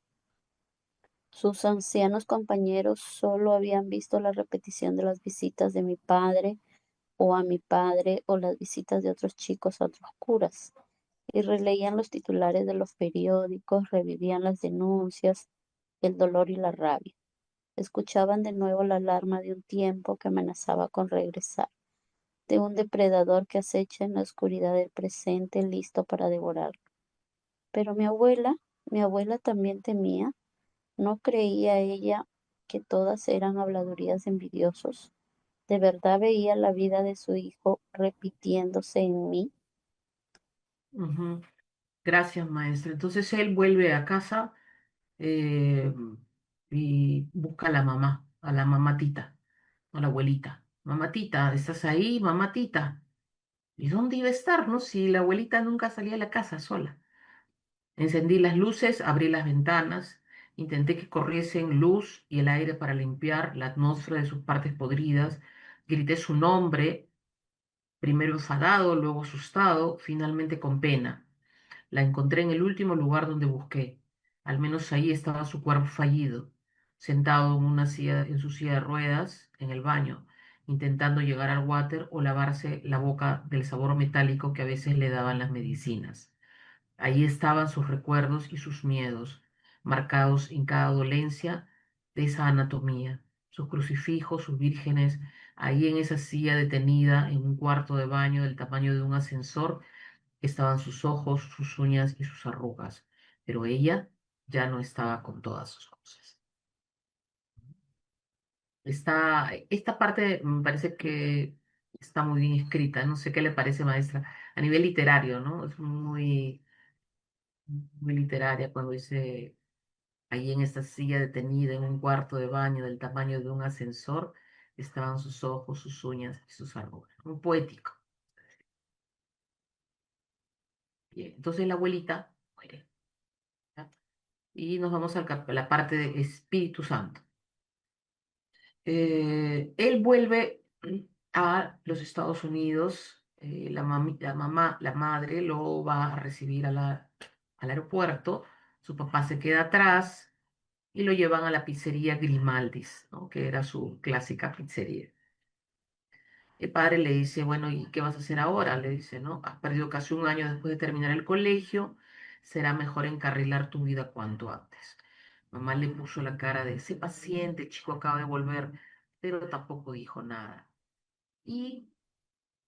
sus ancianos compañeros solo habían visto la repetición de las visitas de mi padre o a mi padre o las visitas de otros chicos a otros curas, y releían los titulares de los periódicos, revivían las denuncias, el dolor y la rabia. Escuchaban de nuevo la alarma de un tiempo que amenazaba con regresar, de un depredador que acecha en la oscuridad del presente listo para devorarlo. Pero mi abuela también temía. ¿No creía ella que todas eran habladurías de envidiosos? ¿De verdad veía la vida de su hijo repitiéndose en mí? Ujú. Gracias, maestra. Entonces él vuelve a casa eh, y busca a la mamá, a la mamatita, a la abuelita. Mamatita, ¿estás ahí, mamatita? ¿Y dónde iba a estar, no? Si la abuelita nunca salía de la casa sola. Encendí las luces, abrí las ventanas, intenté que corriesen luz y el aire para limpiar la atmósfera de sus partes podridas. Grité su nombre, primero enfadado, luego asustado, finalmente con pena. La encontré en el último lugar donde busqué. Al menos ahí estaba su cuerpo fallido, sentado en una silla, en su silla de ruedas, en el baño, intentando llegar al water o lavarse la boca del sabor metálico que a veces le daban las medicinas. Ahí estaban sus recuerdos y sus miedos, marcados en cada dolencia de esa anatomía. Sus crucifijos, sus vírgenes, ahí en esa silla detenida en un cuarto de baño del tamaño de un ascensor, estaban sus ojos, sus uñas y sus arrugas. Pero ella ya no estaba con todas sus cosas. Esta parte me parece que está muy bien escrita. No sé qué le parece, maestra, a nivel literario, ¿no? Es muy literaria cuando dice ahí en esta silla detenida en un cuarto de baño del tamaño de un ascensor, estaban sus ojos, sus uñas y sus arrugas. Muy poético. Bien, entonces la abuelita muere, ¿ya? Y nos vamos a la parte de Espíritu Santo. Él vuelve a los Estados Unidos, la mamá, la madre lo va a recibir al aeropuerto, su papá se queda atrás y lo llevan a la pizzería Grimaldis, ¿no? Que era su clásica pizzería. El padre le dice, bueno, ¿y qué vas a hacer ahora? Le dice, ¿no? Has perdido casi un año después de terminar el colegio, será mejor encarrilar tu vida cuanto antes. Mamá le puso la cara de, sé paciente, el chico acaba de volver, pero tampoco dijo nada. Y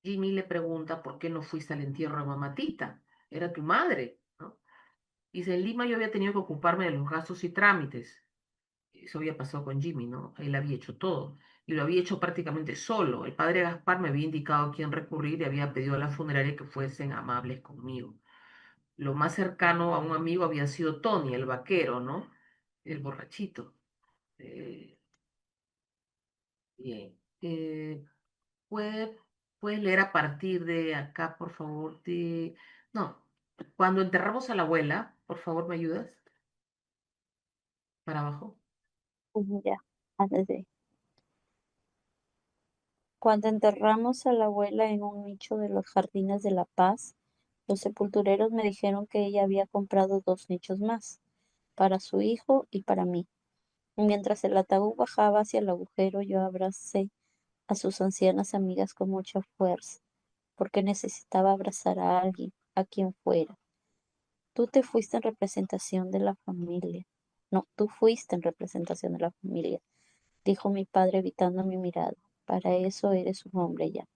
Jimmy le pregunta, ¿por qué no fuiste al entierro de mamatita? Era tu madre, ¿no? Dice, en Lima yo había tenido que ocuparme de los gastos y trámites. Eso había pasado con Jimmy, ¿no? Él había hecho todo y lo había hecho prácticamente solo. El padre Gaspar me había indicado a quién recurrir y había pedido a la funeraria que fuesen amables conmigo. Lo más cercano a un amigo había sido Tony, el vaquero, ¿no? El borrachito. Eh, bien. ¿Puede- ¿Puedes leer a partir de acá, por favor? No, cuando enterramos a la abuela, por favor, ¿me ayudas? Para abajo. Ya, cuando enterramos a la abuela en un nicho de los Jardines de la Paz, los sepultureros me dijeron que ella había comprado 2 nichos más, para su hijo y para mí. Mientras el ataúd bajaba hacia el agujero, yo abracé a sus ancianas amigas con mucha fuerza, porque necesitaba abrazar a alguien, a quien fuera. Tú te fuiste en representación de la familia. No, tú fuiste en representación de la familia, dijo mi padre evitando mi mirada. Para eso eres un hombre ya.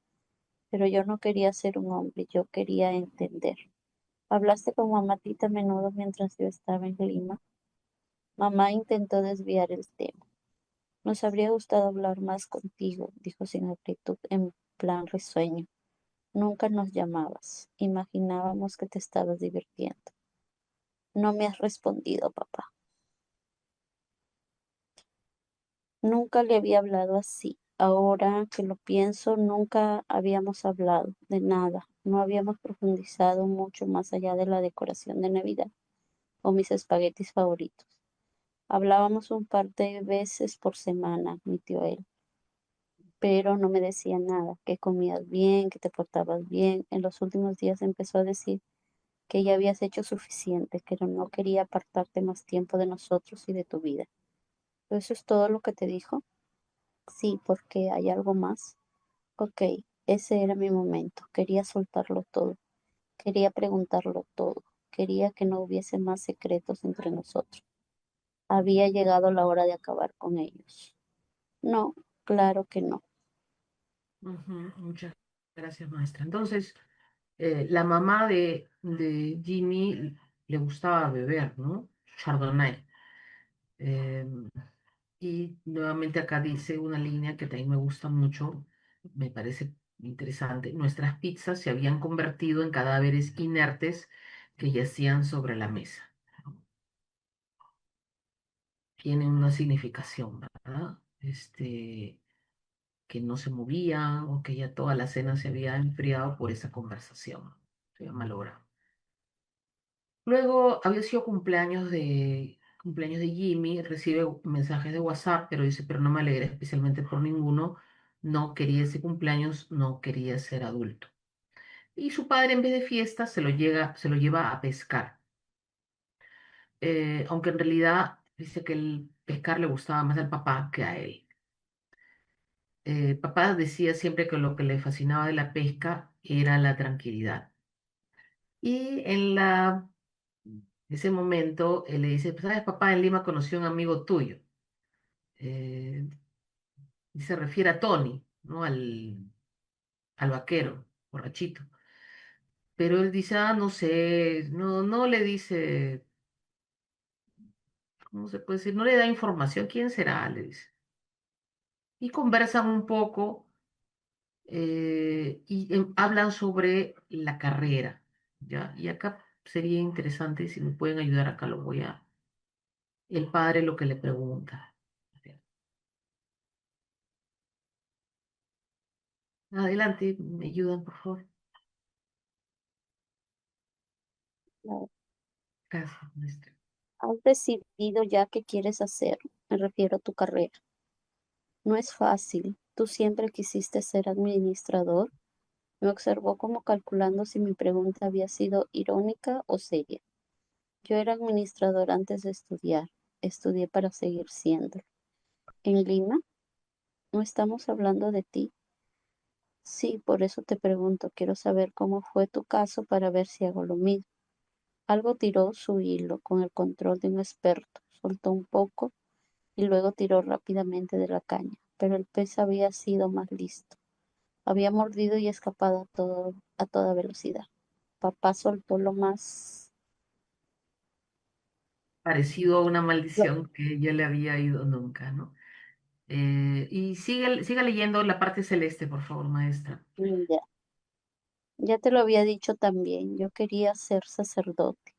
Pero yo no quería ser un hombre, yo quería entender. ¿Hablaste con mamá Tita a menudo mientras yo estaba en Lima? Mamá intentó desviar el tema. Nos habría gustado hablar más contigo, dijo sin actitud, en plan risueño. Nunca nos llamabas. Imaginábamos que te estabas divirtiendo. No me has respondido, papá. Nunca le había hablado así. Ahora que lo pienso, nunca habíamos hablado de nada. No habíamos profundizado mucho más allá de la decoración de Navidad o mis espaguetis favoritos. Hablábamos un par de veces por semana, admitió él, pero no me decía nada, que comías bien, que te portabas bien. En los últimos días empezó a decir que ya habías hecho suficiente, que no quería apartarte más tiempo de nosotros y de tu vida. ¿Eso es todo lo que te dijo? Sí, porque hay algo más. Ok, ese era mi momento. Quería soltarlo todo. Quería preguntarlo todo. Quería que no hubiese más secretos entre nosotros. Había llegado la hora de acabar con ellos. No, claro que no. Ujú, muchas gracias, maestra. Entonces, la mamá de Jimmy le gustaba beber, ¿no? Chardonnay. Eh, y nuevamente acá dice una línea que también me gusta mucho, me parece interesante. Nuestras pizzas se habían convertido en cadáveres inertes que yacían sobre la mesa. Tiene una significación, ¿verdad? Que no se movían o que ya toda la cena se había enfriado por esa conversación. Se había malogrado. Luego había sido cumpleaños de Jimmy, recibe mensajes de WhatsApp, pero dice, pero no me alegré especialmente por ninguno, no quería ese cumpleaños, no quería ser adulto. Y su padre en vez de fiesta se lo lleva a pescar. Aunque en realidad dice que el pescar le gustaba más al papá que a él. Papá decía siempre que lo que le fascinaba de la pesca era la tranquilidad. Y ese momento él le dice, ¿sabes, papá? En Lima conocí a un amigo tuyo. Eh, y se refiere a Tony, ¿no? Al vaquero, borrachito. Pero él dice, ah, no sé, no le dice, ¿cómo se puede decir? No le da información, ¿quién será? Le dice. Y conversan un poco hablan sobre la carrera, ¿ya? Y acá sería interesante si me pueden ayudar, acá lo voy a... El padre lo que le pregunta. Adelante, me ayudan, por favor. Gracias, maestra. ¿Has decidido ya qué quieres hacer? Me refiero a tu carrera. No es fácil. Tú siempre quisiste ser administrador. Me observó como calculando si mi pregunta había sido irónica o seria. Yo era administrador antes de estudiar. Estudié para seguir siendo. ¿En Lima? ¿No estamos hablando de ti? Sí, por eso te pregunto. Quiero saber cómo fue tu caso para ver si hago lo mismo. Algo tiró su hilo con el control de un experto. Soltó un poco y luego tiró rápidamente de la caña, pero el pez había sido más listo. Había mordido y escapado a toda velocidad. Papá soltó lo más parecido a una Lo- maldición que yo le había ido nunca, ¿no? Y siga leyendo la parte celeste, por favor, maestra. Ya, ya te lo había dicho también, yo quería ser sacerdote.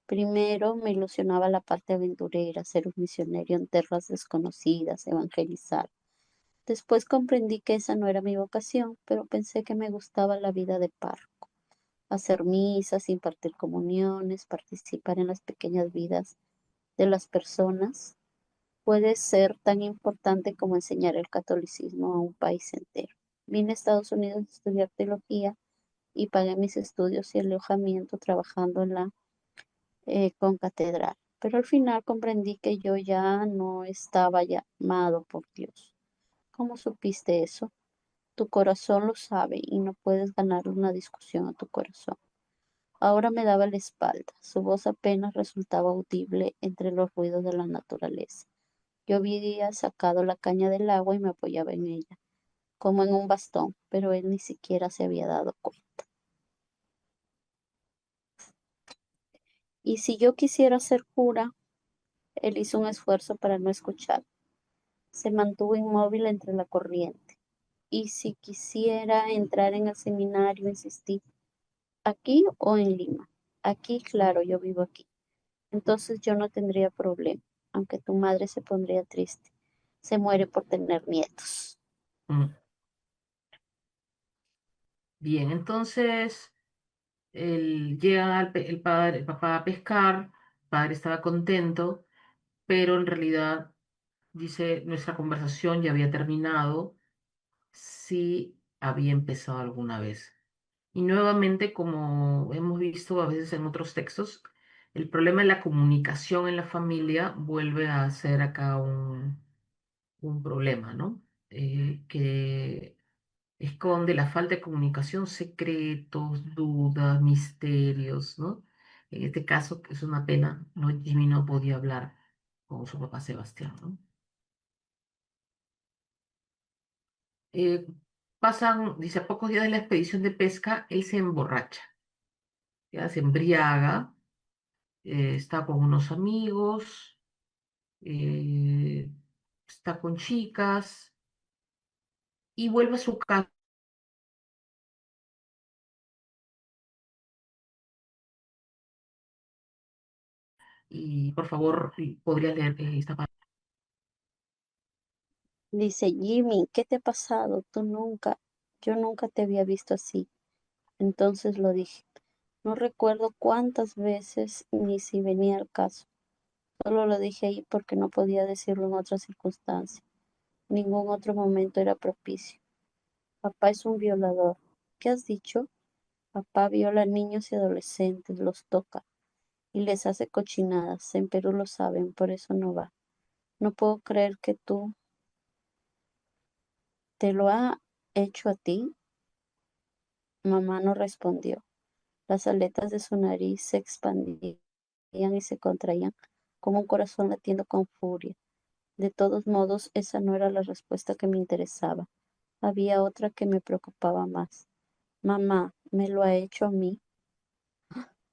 Primero me ilusionaba la parte aventurera, ser un misionero en tierras desconocidas, evangelizar. Después comprendí que esa no era mi vocación, pero pensé que me gustaba la vida de párroco, hacer misas, impartir comuniones, participar en las pequeñas vidas de las personas. Puede ser tan importante como enseñar el catolicismo a un país entero. Vine a Estados Unidos a estudiar teología y pagué mis estudios y alojamiento trabajando en la concatedral. Pero al final comprendí que yo ya no estaba llamado por Dios. ¿Cómo supiste eso? Tu corazón lo sabe y no puedes ganar una discusión a tu corazón. Ahora me daba la espalda, su voz apenas resultaba audible entre los ruidos de la naturaleza. Yo había sacado la caña del agua y me apoyaba en ella, como en un bastón, pero él ni siquiera se había dado cuenta. Y si yo quisiera ser cura, él hizo un esfuerzo para no escuchar. Se mantuvo inmóvil entre la corriente. Y si quisiera entrar en el seminario, insistí, ¿aquí o en Lima? Aquí, claro, yo vivo aquí. Entonces yo no tendría problema, aunque tu madre se pondría triste. Se muere por tener nietos. Mm. Bien, entonces llega el papá a pescar, el padre estaba contento, pero en realidad, dice, nuestra conversación ya había terminado, si había empezado alguna vez. Y nuevamente, como hemos visto a veces en otros textos, el problema de la comunicación en la familia vuelve a ser acá un problema, ¿no? Que esconde la falta de comunicación, secretos, dudas, misterios, ¿no? En este caso, que es una pena, no, Jimmy no podía hablar con su papá Sebastián, ¿no? Eh, Pasan, dice, a pocos días de la expedición de pesca, él se emborracha, ya se embriaga, está con unos amigos, eh, está con chicas y vuelve a su casa. Y por favor, podría leer esta parte. Dice, Jimmy, ¿qué te ha pasado? Yo nunca te había visto así. Entonces lo dije. No recuerdo cuántas veces ni si venía al caso. Solo lo dije ahí porque no podía decirlo en otra circunstancia. Ningún otro momento era propicio. Papá es un violador. ¿Qué has dicho? Papá viola a niños y adolescentes, los toca y les hace cochinadas. En Perú lo saben, por eso no va. No puedo creer que tú te lo ha hecho a ti. Mamá no respondió. Las aletas de su nariz se expandían y se contraían como un corazón latiendo con furia. De todos modos, esa no era la respuesta que me interesaba. Había otra que me preocupaba más. Mamá, ¿me lo ha hecho a mí?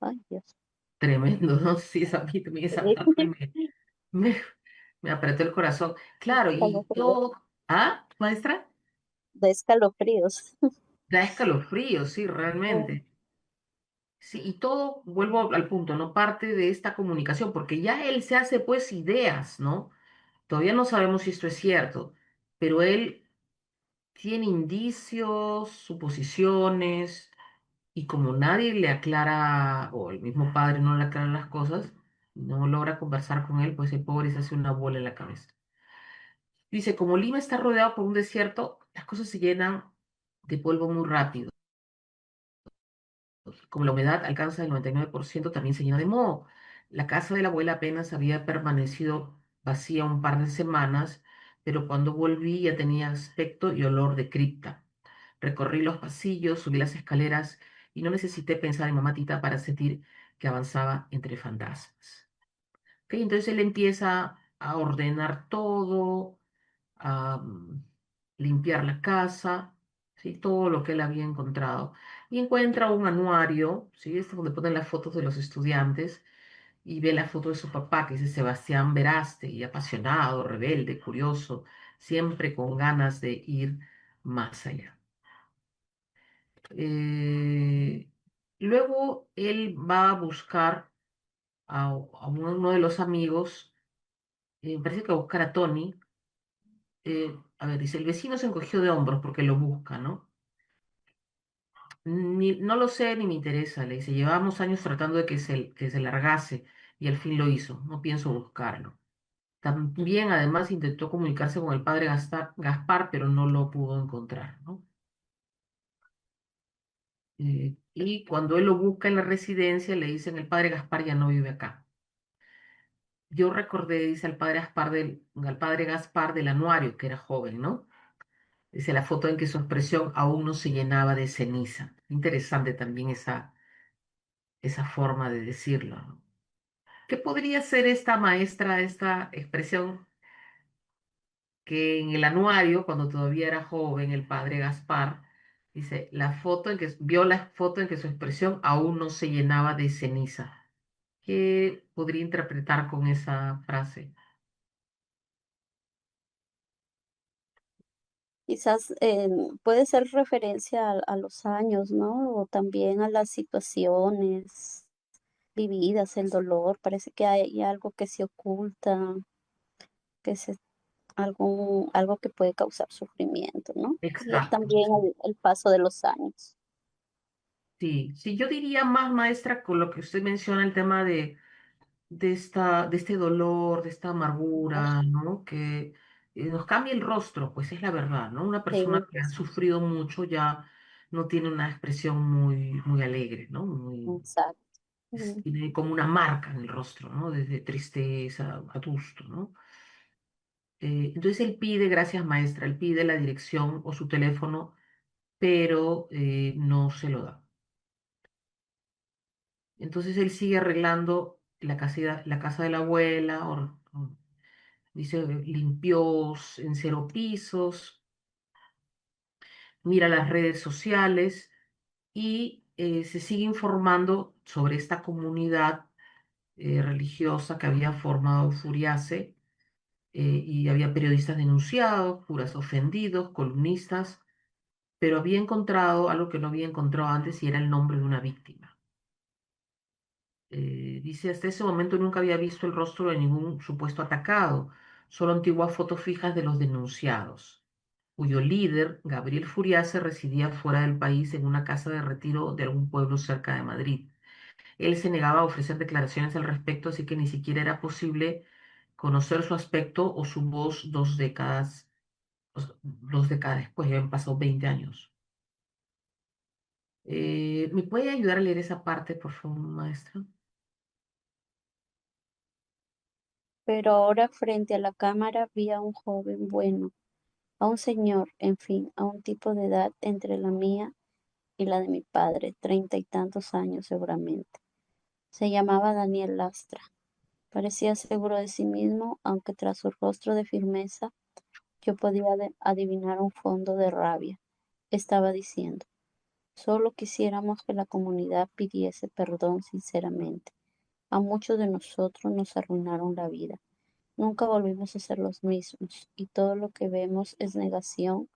Ay, Dios. Tremendo, ¿no? Sí, esa, a mí también esa parte me, me apretó el corazón. Claro, y Escalofríos. todo, ¿ah, maestra? Da escalofríos. Da escalofrío, sí, realmente. Sí, y todo, vuelvo al punto, ¿no? Parte de esta comunicación, porque ya él se hace pues ideas, ¿no? Todavía no sabemos si esto es cierto, pero él tiene indicios, suposiciones, y como nadie le aclara, o el mismo padre no le aclara las cosas, no logra conversar con él, pues el pobre se hace una bola en la cabeza. Dice, como Lima está rodeado por un desierto, las cosas se llenan de polvo muy rápido. Como la humedad alcanza el 99%, también se llena de moho. La casa de la abuela apenas había permanecido vacía un par de semanas, pero cuando volví ya tenía aspecto y olor de cripta. Recorrí los pasillos, subí las escaleras y no necesité pensar en mamá Tita para sentir que avanzaba entre fantasmas. Ok, entonces él empieza a ordenar todo, a limpiar la casa, ¿sí? Todo lo que él había encontrado. Y encuentra un anuario, ¿sí? Este donde ponen las fotos de los estudiantes, y ve la foto de su papá, que es Sebastián Veraste, y apasionado, rebelde, curioso, siempre con ganas de ir más allá. Eh, Luego él va a buscar a uno de los amigos, me parece que va a buscar a Tony. A ver, dice, el vecino se encogió de hombros porque lo busca, ¿no? No lo sé ni me interesa, le dice, llevamos años tratando de que se largase y al fin lo hizo, no pienso buscarlo. También además intentó comunicarse con el padre Gaspar, pero no lo pudo encontrar, ¿no? Y cuando él lo busca en la residencia, le dicen, el padre Gaspar ya no vive acá. Yo recordé, dice al padre Gaspar del anuario, que era joven, ¿no? Dice la foto en que su expresión aún no se llenaba de ceniza. Interesante también esa forma de decirlo, ¿no? ¿Qué podría ser esta maestra, esta expresión que en el anuario, cuando todavía era joven, el padre Gaspar, dice, vio la foto en que su expresión aún no se llenaba de ceniza? ¿Qué podría interpretar con esa frase? Quizás puede ser referencia a los años, ¿no? O también a las situaciones vividas, el dolor. Parece que hay algo que se oculta, que es algo que puede causar sufrimiento, ¿no? Y Exacto, también sí. el paso de los años. Sí, sí, yo diría más, maestra, con lo que usted menciona, el tema de este dolor, de esta amargura, ¿no? Que nos cambia el rostro, pues es la verdad, ¿no? Una Sí, persona que ha sufrido mucho ya no tiene una expresión muy alegre, ¿no? exacto. Mm. Tiene como una marca en el rostro, ¿no? Desde tristeza a gusto, ¿no? Entonces él pide, gracias maestra, él pide la dirección o su teléfono, pero no se lo da. Entonces él sigue arreglando la casa de la abuela, dice, limpió en 0 pisos, mira las redes sociales y se sigue informando sobre esta comunidad religiosa que había formado Furiace, y había periodistas denunciados, curas ofendidos, columnistas, pero había encontrado algo que no había encontrado antes y era el nombre de una víctima. Dice, hasta ese momento nunca había visto el rostro de ningún supuesto atacado, solo antiguas fotos fijas de los denunciados, cuyo líder, Gabriel Furiase, residía fuera del país en una casa de retiro de algún pueblo cerca de Madrid. Él se negaba a ofrecer declaraciones al respecto, así que ni siquiera era posible conocer su aspecto o su voz 2 décadas, 2 décadas después, ya han pasado 20 años. ¿Me puede ayudar a leer esa parte, por favor, maestra? Pero ahora frente a la cámara vi a un joven bueno, a un señor, en fin, a un tipo de edad entre la mía y la de mi padre, 30 y tantos años seguramente. Se llamaba Daniel Lastra. Parecía seguro de sí mismo, aunque tras su rostro de firmeza yo podía adivinar un fondo de rabia. Estaba diciendo, solo quisiéramos que la comunidad pidiese perdón sinceramente. A muchos de nosotros nos arruinaron la vida. Nunca volvimos a ser los mismos, y todo lo que vemos es negación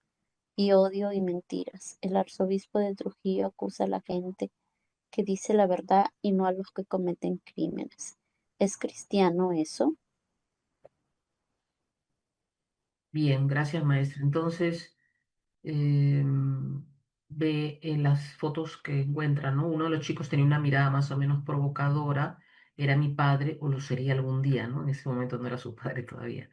y odio y mentiras. El arzobispo de Trujillo acusa a la gente que dice la verdad y no a los que cometen crímenes. ¿Es cristiano eso? Bien, gracias, maestra. Entonces, ve en las fotos que encuentra, ¿no? Uno de los chicos tenía una mirada más o menos provocadora, era mi padre o lo sería algún día, ¿no? En ese momento no era su padre todavía.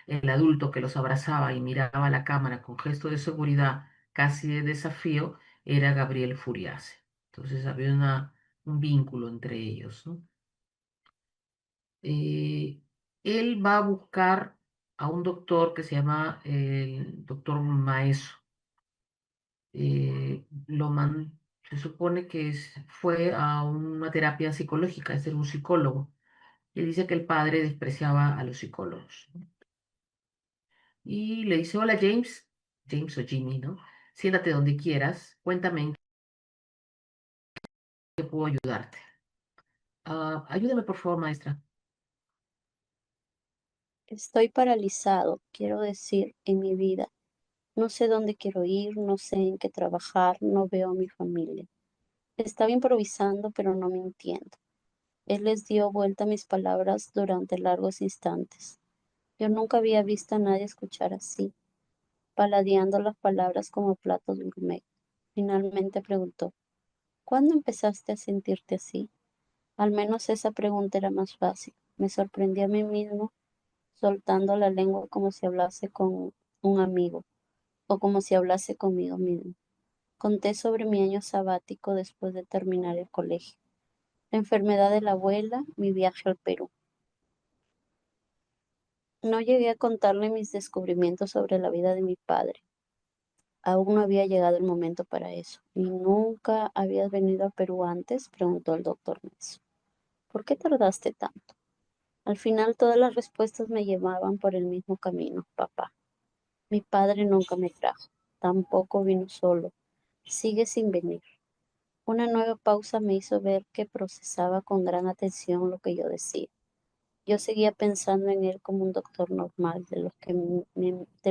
El adulto que los abrazaba y miraba a la cámara con gesto de seguridad, casi de desafío, era Gabriel Furiase. Entonces había un vínculo entre ellos, ¿no? Eh, Él va a buscar a un doctor que se llama el doctor Maeso. Se supone que fue a una terapia psicológica, es ser un psicólogo. Y dice que el padre despreciaba a los psicólogos, ¿no? Y le dice, hola James, James o Jimmy, ¿no? Siéntate donde quieras, cuéntame en qué puedo ayudarte. Ayúdeme, por favor, maestra. Estoy paralizado, quiero decir, en mi vida. No sé dónde quiero ir, no sé en qué trabajar, no veo a mi familia. Estaba improvisando, pero no mintiendo. Él les dio vuelta a mis palabras durante largos instantes. Yo nunca había visto a nadie escuchar así, paladeando las palabras como platos gourmet. Finalmente preguntó, ¿cuándo empezaste a sentirte así? Al menos esa pregunta era más fácil. Me sorprendí a mí mismo, soltando la lengua como si hablase con un amigo o como si hablase conmigo mismo. Conté sobre mi año sabático después de terminar el colegio, la enfermedad de la abuela, mi viaje al Perú. No llegué a contarle mis descubrimientos sobre la vida de mi padre. Aún no había llegado el momento para eso. ¿Y nunca habías venido a Perú antes? Preguntó el doctor Nelson. ¿Por qué tardaste tanto? Al final todas las respuestas me llevaban por el mismo camino, papá. Mi padre nunca me trajo. Tampoco vino solo. Sigue sin venir. Una nueva pausa me hizo ver que procesaba con gran atención lo que yo decía. Yo seguía pensando en él como un doctor normal, de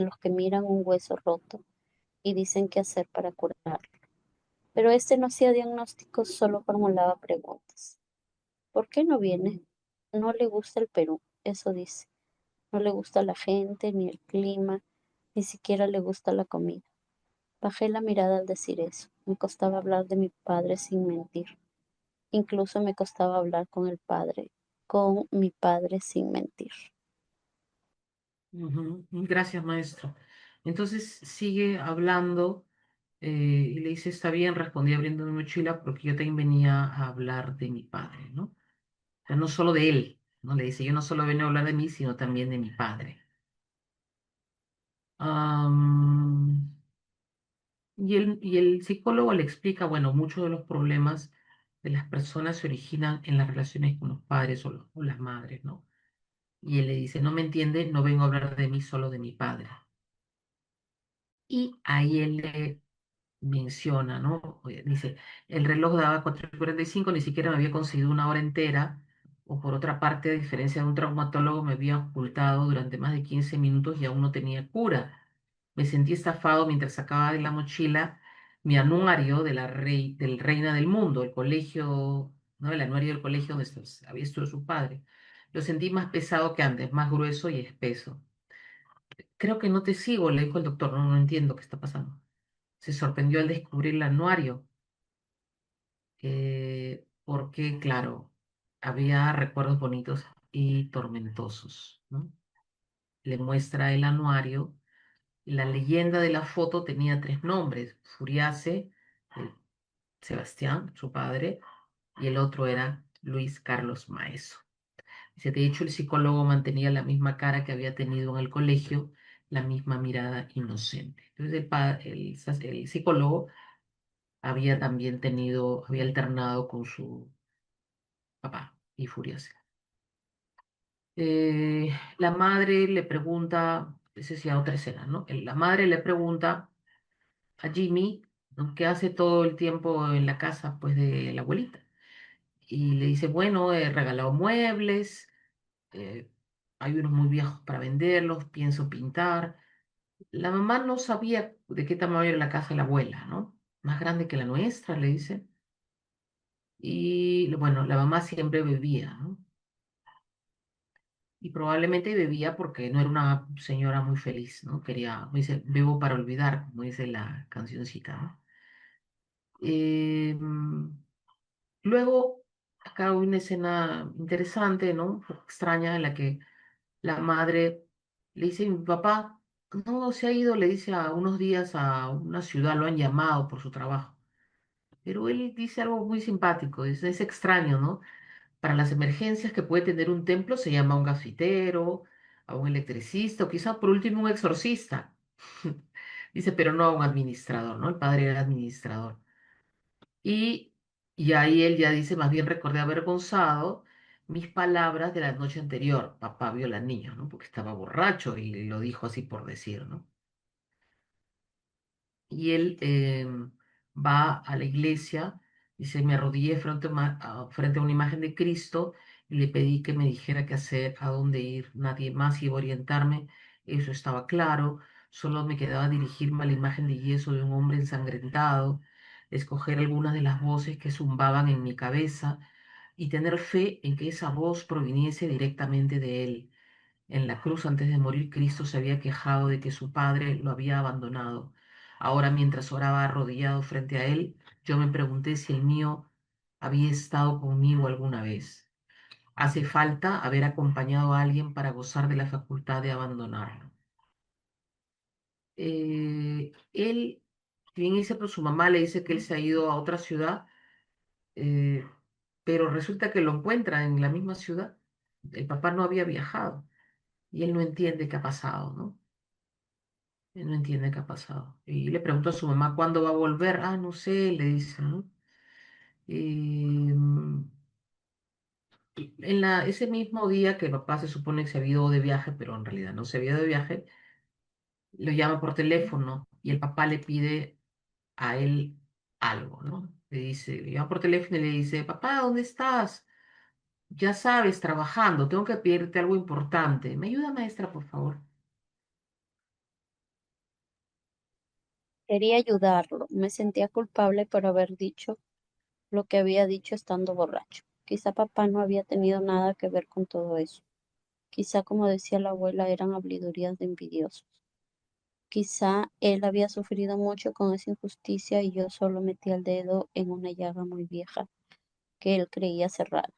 los que miran un hueso roto y dicen qué hacer para curarlo. Pero este no hacía diagnósticos, solo formulaba preguntas. ¿Por qué no viene? No le gusta el Perú, eso dice. No le gusta la gente, ni el clima, ni siquiera le gusta la comida. Bajé la mirada al decir eso. Me costaba hablar de mi padre sin mentir. Incluso me costaba hablar con mi padre sin mentir. Ujú. Gracias, maestro. Entonces sigue hablando y le dice, está bien, respondí abriendo mi mochila porque yo también venía a hablar de mi padre, ¿no? O sea, no solo de él, ¿no? Le dice, yo no solo vengo a hablar de mí, sino también de mi padre. Am, y el psicólogo le explica, bueno, muchos de los problemas de las personas se originan en las relaciones con los padres o las madres, ¿no? Y él le dice, no me entiende, no vengo a hablar de mí, solo de mi padre. Y ahí él le menciona, ¿no? Dice, el reloj daba 4:45, ni siquiera me había conseguido una hora entera, o por otra parte, a diferencia de un traumatólogo, me había ocultado durante más de 15 minutos y aún no tenía cura. Me sentí estafado mientras sacaba de la mochila mi anuario de del Reina del Mundo, el colegio, ¿no? El anuario del colegio donde había estudiado su padre. Lo sentí más pesado que antes, más grueso y espeso. Creo que no te sigo, le dijo el doctor, no entiendo qué está pasando. Se sorprendió al descubrir el anuario, porque, claro, había recuerdos bonitos y tormentosos, ¿no? Le muestra el anuario. La leyenda de la foto tenía tres nombres: Furiace, eh, Sebastián, su padre, y el otro era Luis Carlos Maeso. Dice, de hecho, el psicólogo mantenía la misma cara que había tenido en el colegio, la misma mirada inocente. Entonces, el psicólogo había también había alternado con su papá y Furias. La madre le pregunta, esa es ya otra escena, ¿no? La madre le pregunta a Jimmy, ¿no? ¿Qué hace todo el tiempo en la casa, pues, de la abuelita? Y le dice, bueno, he regalado muebles, eh, hay unos muy viejos para venderlos, pienso pintar. La mamá no sabía de qué tamaño era la casa de la abuela, ¿no? Más grande que la nuestra, le dice. Y bueno, la mamá siempre bebía, ¿no? Y probablemente bebía porque no era una señora muy feliz, ¿no? Quería, dice, bebo para olvidar, como dice la cancioncita, ¿no? Mm, luego, acá hay una escena interesante, ¿no? Un poco extraña, en la que la madre le dice, mi papá no se ha ido, le dice, a unos días a una ciudad, lo han llamado por su trabajo. Pero él dice algo muy simpático, es extraño, ¿no? Para las emergencias que puede tener un templo se llama a un gasfitero, a un electricista o quizá por último un exorcista. Dice, pero no a un administrador, ¿no? El padre era administrador. Y, y ahí él ya dice, más bien recordé avergonzado mis palabras de la noche anterior. Papá viola al niño, ¿no? Porque estaba borracho y lo dijo así por decir, ¿no? Y él va a la iglesia Dice, me arrodillé frente a una imagen de Cristo y le pedí que me dijera qué hacer, a dónde ir. Nadie más iba a orientarme, eso estaba claro. Solo me quedaba dirigirme a la imagen de yeso de un hombre ensangrentado, escoger algunas de las voces que zumbaban en mi cabeza y tener fe en que esa voz proviniese directamente de él. En la cruz, antes de morir, Cristo se había quejado de que su padre lo había abandonado. Ahora, mientras oraba arrodillado frente a él, yo me pregunté si el mío había estado conmigo alguna vez. Hace falta haber acompañado a alguien para gozar de la facultad de abandonarlo. Él, bien dice, pero su mamá le dice que él se ha ido a otra ciudad, eh, pero resulta que lo encuentra en la misma ciudad. El papá no había viajado y él no entiende qué ha pasado, ¿no? Él no entiende qué ha pasado. Y le pregunto a su mamá cuándo va a volver. Ah, no sé, le dice, ¿no? Y, ese mismo día que el papá se supone que se había ido de viaje, pero en realidad no se había ido de viaje, lo llama por teléfono y el papá le pide a él algo, ¿no? Le llama por teléfono y le dice, papá, ¿dónde estás? Ya sabes, trabajando, tengo que pedirte algo importante. ¿Me ayuda, maestra, por favor? Quería ayudarlo. Me sentía culpable por haber dicho lo que había dicho estando borracho. Quizá papá no había tenido nada que ver con todo eso. Quizá, como decía la abuela, eran hablidurías de envidiosos. Quizá él había sufrido mucho con esa injusticia y yo solo metí el dedo en una llaga muy vieja que él creía cerrada.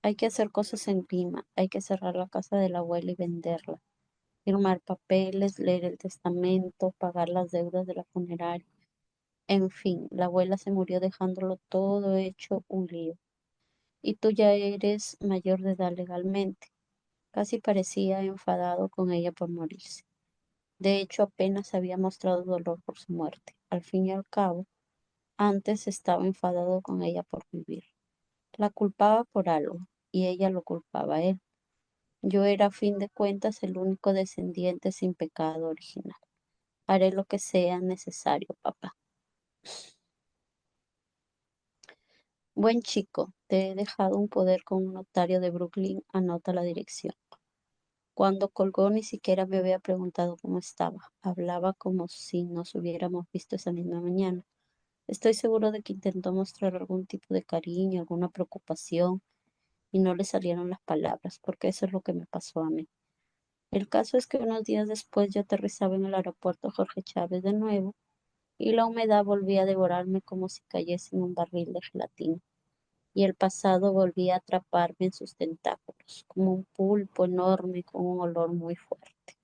Hay que hacer cosas en Lima, hay que cerrar la casa de la abuela y venderla, firmar papeles, leer el testamento, pagar las deudas de la funeraria. En fin, la abuela se murió dejándolo todo hecho un lío. Y tú ya eres mayor de edad legalmente. Casi parecía enfadado con ella por morirse. De hecho, apenas había mostrado dolor por su muerte. Al fin y al cabo, antes estaba enfadado con ella por vivir. La culpaba por algo, y ella lo culpaba a él. Yo era a fin de cuentas el único descendiente sin pecado original. Haré lo que sea necesario, papá. Buen chico, te he dejado un poder con un notario de Brooklyn, anota la dirección. Cuando colgó ni siquiera me había preguntado cómo estaba. Hablaba como si nos hubiéramos visto esa misma mañana. Estoy seguro de que intentó mostrar algún tipo de cariño, alguna preocupación, y no le salieron las palabras, porque eso es lo que me pasó a mí. El caso es que unos días después yo aterrizaba en el aeropuerto Jorge Chávez de nuevo, y la humedad volvía a devorarme como si cayese en un barril de gelatina, y el pasado volvía a atraparme en sus tentáculos, como un pulpo enorme con un olor muy fuerte.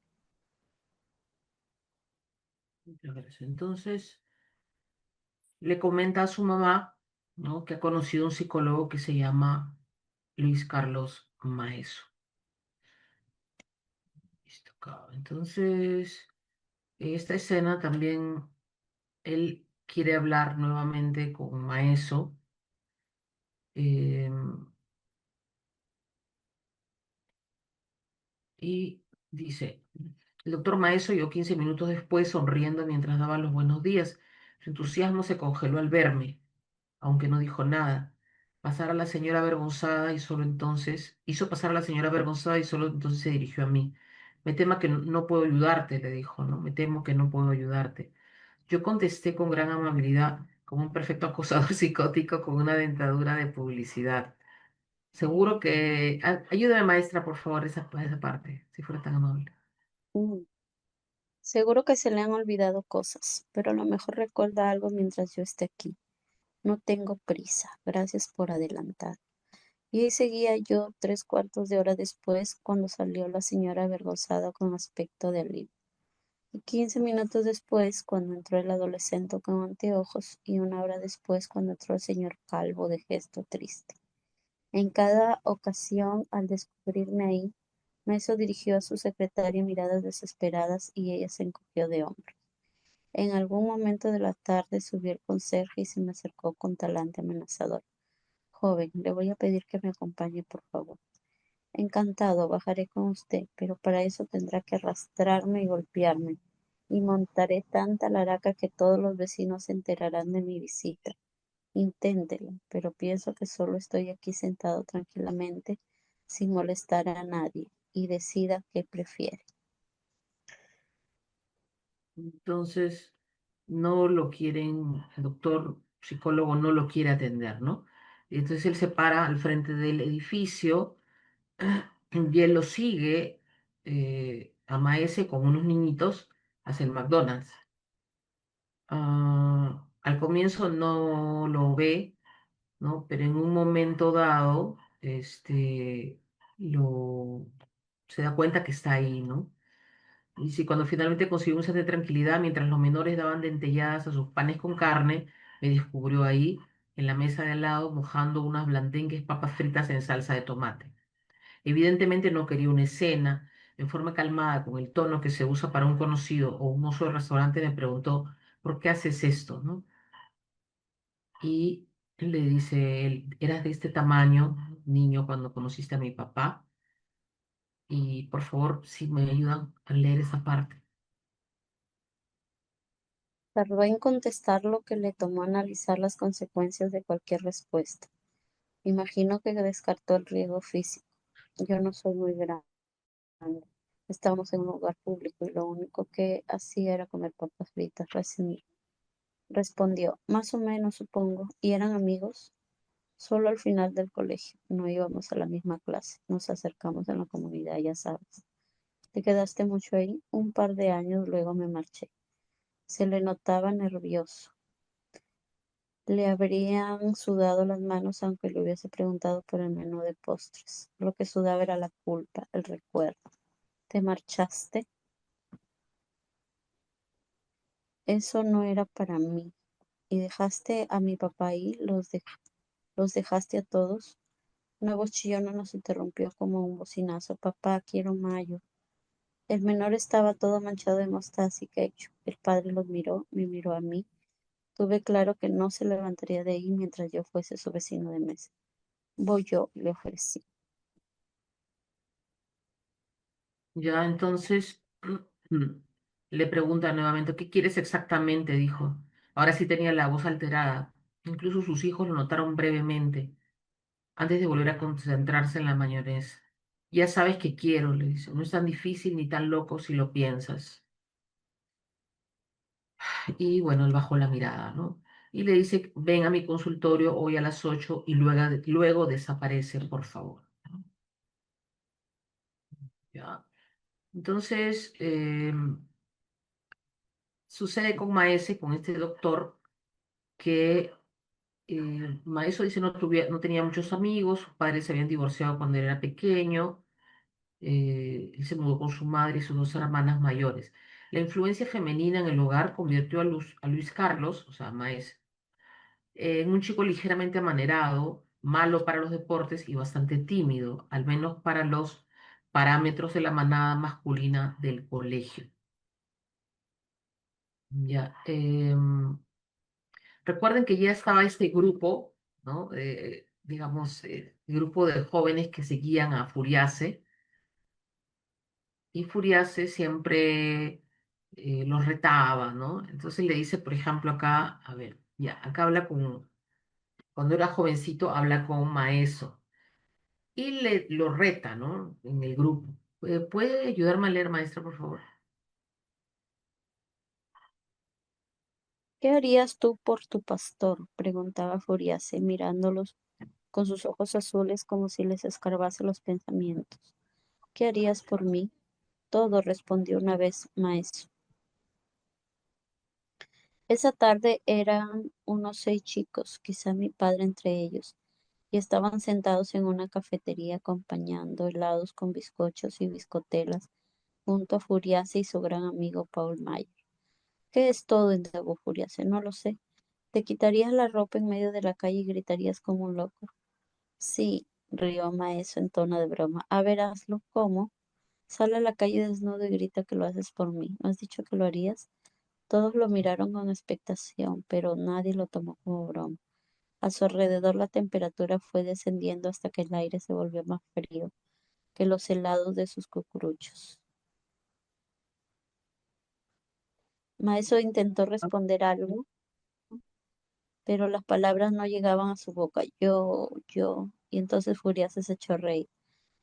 Muchas gracias. Entonces, le comenta a su mamá, ¿no? Que ha conocido un psicólogo que se llama Luis Carlos Maeso. Listo, acá. Entonces, esta escena también, él quiere hablar nuevamente con Maeso, eh, y dice, el doctor Maeso llegó 15 minutos después sonriendo mientras daba los buenos días. Su entusiasmo se congeló al verme, aunque no dijo nada. Pasar a la señora avergonzada y solo entonces, hizo pasar a la señora avergonzada y solo entonces se dirigió a mí. Me temo que no puedo ayudarte, le dijo, ¿no? Me temo que no puedo ayudarte. Yo contesté con gran amabilidad, como un perfecto acosador psicótico con una dentadura de publicidad. Seguro que... ayúdame, maestra, por favor, esa parte, si fuera tan amable. Mm, Seguro que se le han olvidado cosas, pero a lo mejor recuerda algo mientras yo esté aquí. No tengo prisa, gracias por adelantar. Y ahí seguía yo 3/4 de hora después, cuando salió la señora avergonzada con aspecto de alivio. Y 15 minutos después, cuando entró el adolescente con anteojos, y 1 hora después, cuando entró el señor calvo de gesto triste. En cada ocasión, al descubrirme ahí, Meso dirigió a su secretaria miradas desesperadas y ella se encogió de hombros. En algún momento de la tarde subió el conserje y se me acercó con talante amenazador. Joven, le voy a pedir que me acompañe, por favor. Encantado, bajaré con usted, pero para eso tendrá que arrastrarme y golpearme, y montaré tanta laraca que todos los vecinos se enterarán de mi visita. Inténtelo, pero pienso que solo estoy aquí sentado tranquilamente, sin molestar a nadie, y decida qué prefiere. Entonces, no lo quieren, el doctor psicólogo no lo quiere atender, ¿no? Y entonces él se para al frente del edificio y él lo sigue a Maese con unos niñitos hacia el McDonald's. Al comienzo no lo ve, ¿no? Pero en un momento dado, lo, se da cuenta que está ahí, ¿no? Y sí, cuando finalmente consiguió un set de tranquilidad, mientras los menores daban dentelladas a sus panes con carne, me descubrió ahí, en la mesa de al lado, mojando unas blandengues papas fritas en salsa de tomate. Evidentemente no quería una escena. En forma calmada, con el tono que se usa para un conocido o un mozo de restaurante, me preguntó, ¿por qué haces esto, no? Y le dice él, eras de este tamaño, niño, cuando conociste a mi papá, y por favor, si me ayudan a leer esa parte. Tardó en contestar lo que le tomó analizar las consecuencias de cualquier respuesta. Imagino que descartó el riesgo físico. Yo no soy muy grande. Estábamos en un lugar público y lo único que hacía era comer papas fritas. Respondió, más o menos supongo. ¿Y eran amigos? Solo al final del colegio. No íbamos a la misma clase. Nos acercamos en la comunidad, ya sabes. ¿Te quedaste mucho ahí? Un par de años luego me marché. Se le notaba nervioso. Le habrían sudado las manos aunque le hubiese preguntado por el menú de postres. Lo que sudaba era la culpa, el recuerdo. ¿Te marchaste? Eso no era para mí. ¿Y dejaste a mi papá ahí? ¿Los dejaste a todos? Una voz chillona nos interrumpió como un bocinazo. Papá, quiero mayo. El menor estaba todo manchado de mostaza y ketchup. El padre los miró, me miró a mí. Tuve claro que no se levantaría de ahí mientras yo fuese su vecino de mesa. Voy yo, le ofrecí. Ya entonces le pregunta nuevamente, ¿qué quieres exactamente? Dijo. Ahora sí tenía la voz alterada. Incluso sus hijos lo notaron brevemente, antes de volver a concentrarse en la mayonesa. Ya sabes que quiero, le dice. No es tan difícil ni tan loco si lo piensas. Y bueno, él bajó la mirada, ¿no? Y le dice, ven a mi consultorio hoy a las 8 y luego desaparece, por favor. ¿Ya? Entonces, sucede con Maese, con este doctor, que Maeso dice no tenía muchos amigos, sus padres se habían divorciado cuando él era pequeño, él se mudó con su madre y sus dos hermanas mayores. La influencia femenina en el hogar convirtió a Luis Carlos, o sea, Maese, en un chico ligeramente amanerado, malo para los deportes y bastante tímido, al menos para los parámetros de la manada masculina del colegio. Ya, recuerden que ya estaba este grupo, ¿no? Digamos, grupo de jóvenes que seguían a Furiase, y Furiase siempre los retaba, ¿no? Entonces le dice, por ejemplo, acá, a ver, ya, acá habla cuando era jovencito, habla con Maeso y lo reta, ¿no? En el grupo. ¿Puede ayudarme a leer, maestra, por favor? ¿Qué harías tú por tu pastor? Preguntaba Furiase, mirándolos con sus ojos azules como si les escarbase los pensamientos. ¿Qué harías por mí? Todo, respondió una vez Maestro. Esa tarde eran unos 6 chicos, quizá mi padre entre ellos, y estaban sentados en una cafetería acompañando helados con bizcochos y bizcotelas junto a Furiase y su gran amigo Paul Mayer. ¿Qué es todo? Indagó Furiase. No lo sé. ¿Te quitarías la ropa en medio de la calle y gritarías como un loco? Sí, rió Maeso en tono de broma. A ver, hazlo. ¿Cómo? Sale a la calle desnudo y grita que lo haces por mí. ¿No has dicho que lo harías? Todos lo miraron con expectación, pero nadie lo tomó como broma. A su alrededor la temperatura fue descendiendo hasta que el aire se volvió más frío que los helados de sus cucuruchos. Maeso intentó responder algo, pero las palabras no llegaban a su boca. Yo. Y entonces Furiase se echó a reír.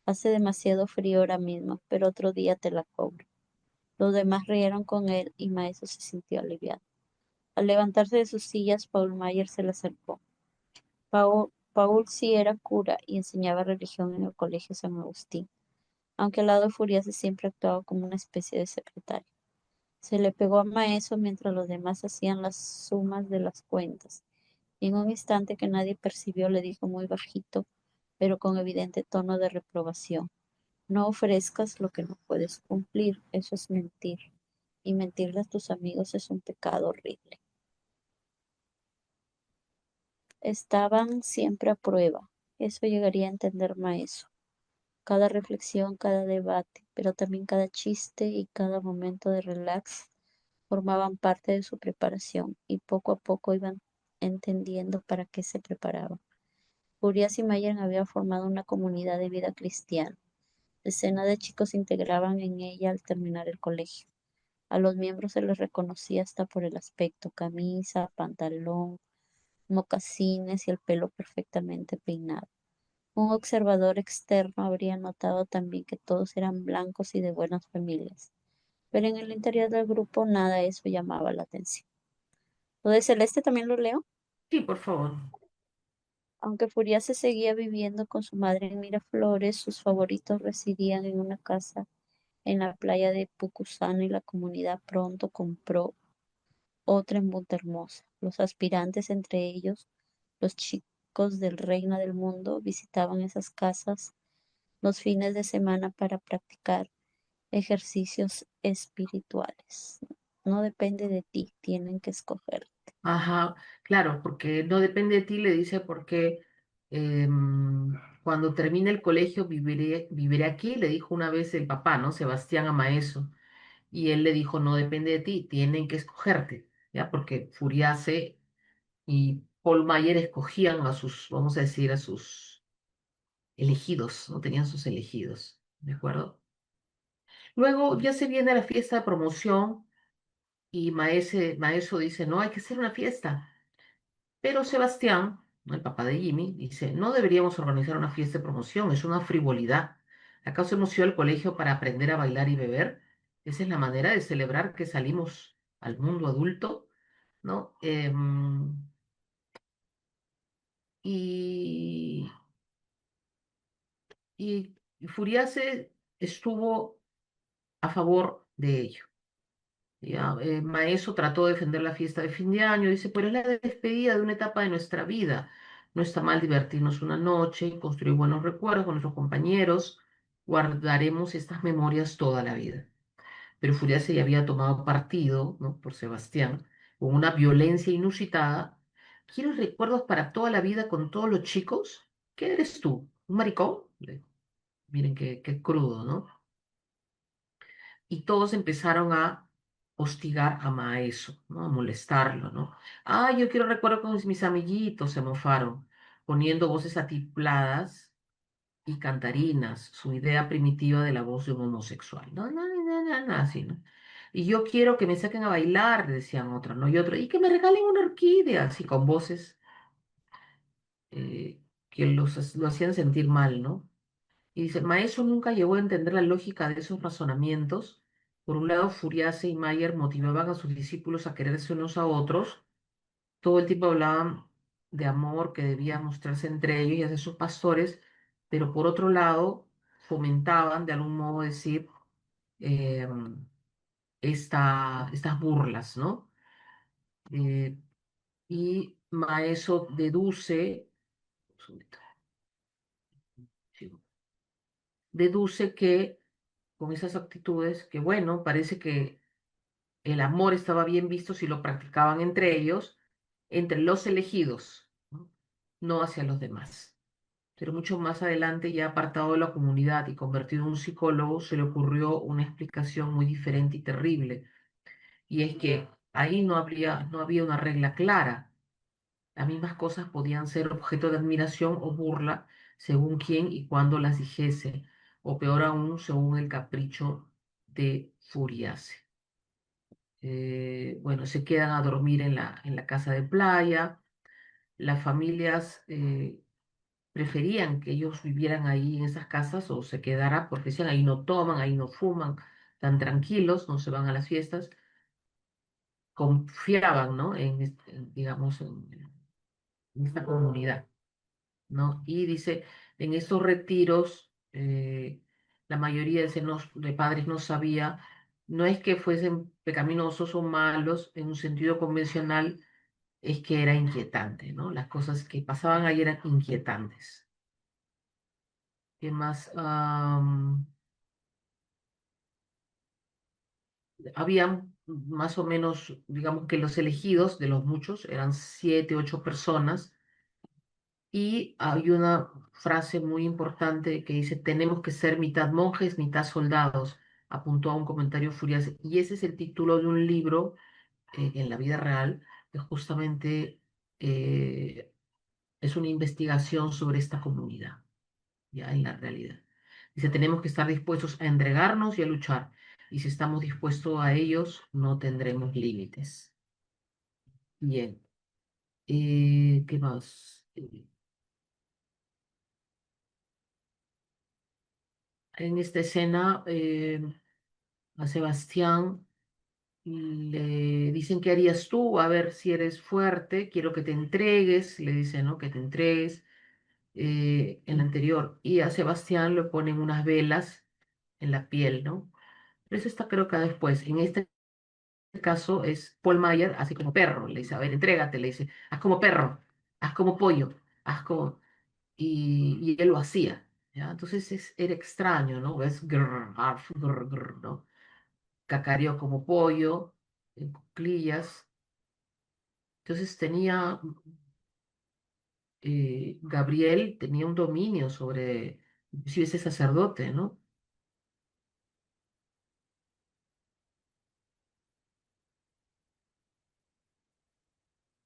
Hace demasiado frío ahora mismo, pero otro día te la cobro. Los demás rieron con él y Maeso se sintió aliviado. Al levantarse de sus sillas, Paul Mayer se le acercó. Paul sí era cura y enseñaba religión en el Colegio San Agustín, aunque al lado de Furiase siempre actuaba como una especie de secretario. Se le pegó a Maeso mientras los demás hacían las sumas de las cuentas, y en un instante que nadie percibió le dijo muy bajito, pero con evidente tono de reprobación: no ofrezcas lo que no puedes cumplir, eso es mentir, y mentirle a tus amigos es un pecado horrible. Estaban siempre a prueba, eso llegaría a entender Maeso. Cada reflexión, cada debate, pero también cada chiste y cada momento de relax formaban parte de su preparación y poco a poco iban entendiendo para qué se preparaban. Urias y Mayer habían formado una comunidad de vida cristiana. Decenas de chicos se integraban en ella al terminar el colegio. A los miembros se les reconocía hasta por el aspecto: camisa, pantalón, mocasines y el pelo perfectamente peinado. Un observador externo habría notado también que todos eran blancos y de buenas familias, pero en el interior del grupo nada de eso llamaba la atención. Lo de Celeste también lo leo. Sí, por favor. Aunque Furiase seguía viviendo con su madre en Miraflores, sus favoritos residían en una casa en la playa de Pucusano y la comunidad pronto compró otra en Punta Hermosa. Los aspirantes, entre ellos los chicos del Reino del Mundo, visitaban esas casas los fines de semana para practicar ejercicios espirituales. No depende de ti, tienen que escoger. Ajá, claro, porque no depende de ti, le dice, porque cuando termine el colegio viviré aquí, le dijo una vez el papá, ¿no? Sebastián a Maeso. Y él le dijo, no depende de ti, tienen que escogerte, ¿ya? Porque Furiase y Paul Mayer escogían a sus, vamos a decir, a sus elegidos, ¿no? Tenían sus elegidos, ¿de acuerdo? Luego ya se viene la fiesta de promoción y Maeso dice, no, hay que hacer una fiesta. Pero Sebastián, ¿no?, el papá de Jimmy, dice, no deberíamos organizar una fiesta de promoción, es una frivolidad. ¿Acaso hemos ido al colegio para aprender a bailar y beber? Esa es la manera de celebrar que salimos al mundo adulto, ¿no? Y, y Furiase estuvo a favor de ello. Ya, Maeso trató de defender la fiesta de fin de año, dice, pero es la despedida de una etapa de nuestra vida. No está mal divertirnos una noche, construir buenos recuerdos con nuestros compañeros, guardaremos estas memorias toda la vida. Pero Furiase ya había tomado partido, ¿no?, por Sebastián, con una violencia inusitada. ¿Quieres recuerdos para toda la vida con todos los chicos? ¿Qué eres tú? ¿Un maricón? Miren qué crudo, ¿no? Y todos empezaron a hostigar a Maeso, ¿no? A molestarlo, ¿no? Ah, yo quiero recuerdo con mis amiguitos, se mofaron, poniendo voces atipladas y cantarinas, su idea primitiva de la voz de un homosexual. No, no, no, no, no, así, ¿no? Y yo quiero que me saquen a bailar, decían otros, ¿no? Y otro, y que me regalen una orquídea, así con voces que lo hacían sentir mal, ¿no? Y dice, Maeso nunca llegó a entender la lógica de esos razonamientos. Por un lado, Furiase y Mayer motivaban a sus discípulos a quererse unos a otros. Todo el tiempo hablaban de amor que debía mostrarse entre ellos y hacia sus pastores, pero por otro lado, fomentaban de algún modo decir eh, estas burlas, ¿no? Eh, y Maeso deduce, un segundito, sí, deduce que con esas actitudes, que bueno, parece que el amor estaba bien visto si lo practicaban entre ellos, entre los elegidos, ¿no? No hacia los demás. Pero mucho más adelante, ya apartado de la comunidad y convertido en un psicólogo, se le ocurrió una explicación muy diferente y terrible. Y es que ahí no había una regla clara. Las mismas cosas podían ser objeto de admiración o burla según quién y cuándo las dijese, o peor aún, según el capricho de Furiase. Bueno, se quedan a dormir en la casa de playa. las familias preferían que ellos vivieran ahí en esas casas o se quedaran porque decían, ahí no toman, ahí no fuman, tan tranquilos, no se van a las fiestas, confiaban, ¿no? Digamos, en esta comunidad, ¿no? Y dice, en estos retiros, la mayoría de padres no sabía, no es que fuesen pecaminosos o malos en un sentido convencional, es que era inquietante, ¿no? Las cosas que pasaban ahí eran inquietantes. ¿Qué más? Habían más o menos, digamos que los elegidos de los muchos eran 7, 8 personas. Y hay una frase muy importante que dice, tenemos que ser mitad monjes, mitad soldados, apuntó a un comentario Furias. Y ese es el título de un libro en la vida real que justamente eh, es una investigación sobre esta comunidad, ya en la realidad. Dice, tenemos que estar dispuestos a entregarnos y a luchar. Y si estamos dispuestos a ellos, no tendremos límites. Bien. ¿Qué más? En esta escena, a Sebastián le dicen, ¿qué harías tú? A ver si eres fuerte, quiero que te entregues, le dicen, ¿no? Que te entregues en la anterior. Y a Sebastián le ponen unas velas en la piel, ¿no? Pero eso está creo que después. En este caso es Paul Mayer, así como perro, le dice, a ver, entrégate, le dice, haz como perro, haz como pollo, haz como... Y él lo hacía, ¿ya? Entonces era extraño, ¿no? Es grrr, arf, grrr, grrr, ¿no? Cacareó como pollo, en cuclillas. Entonces Gabriel tenía un dominio sobre, si ese sacerdote, ¿no?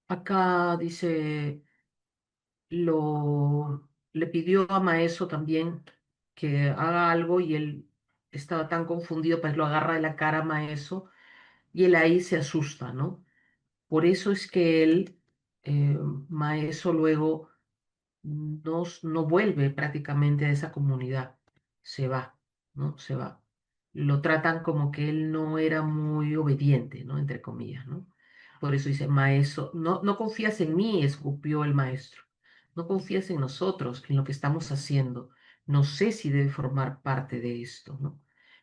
Acá dice, le pidió a Maeso también que haga algo y él estaba tan confundido, pues lo agarra de la cara a Maeso y él ahí se asusta, ¿no? Por eso es que eh, Maeso luego no vuelve prácticamente a esa comunidad, se va, ¿no? Se va. Lo tratan como que él no era muy obediente, ¿no? Entre comillas, ¿no? Por eso dice, maestro, no confías en mí, escupió el maestro. No confías en nosotros, en lo que estamos haciendo. No sé si debe formar parte de esto, ¿no?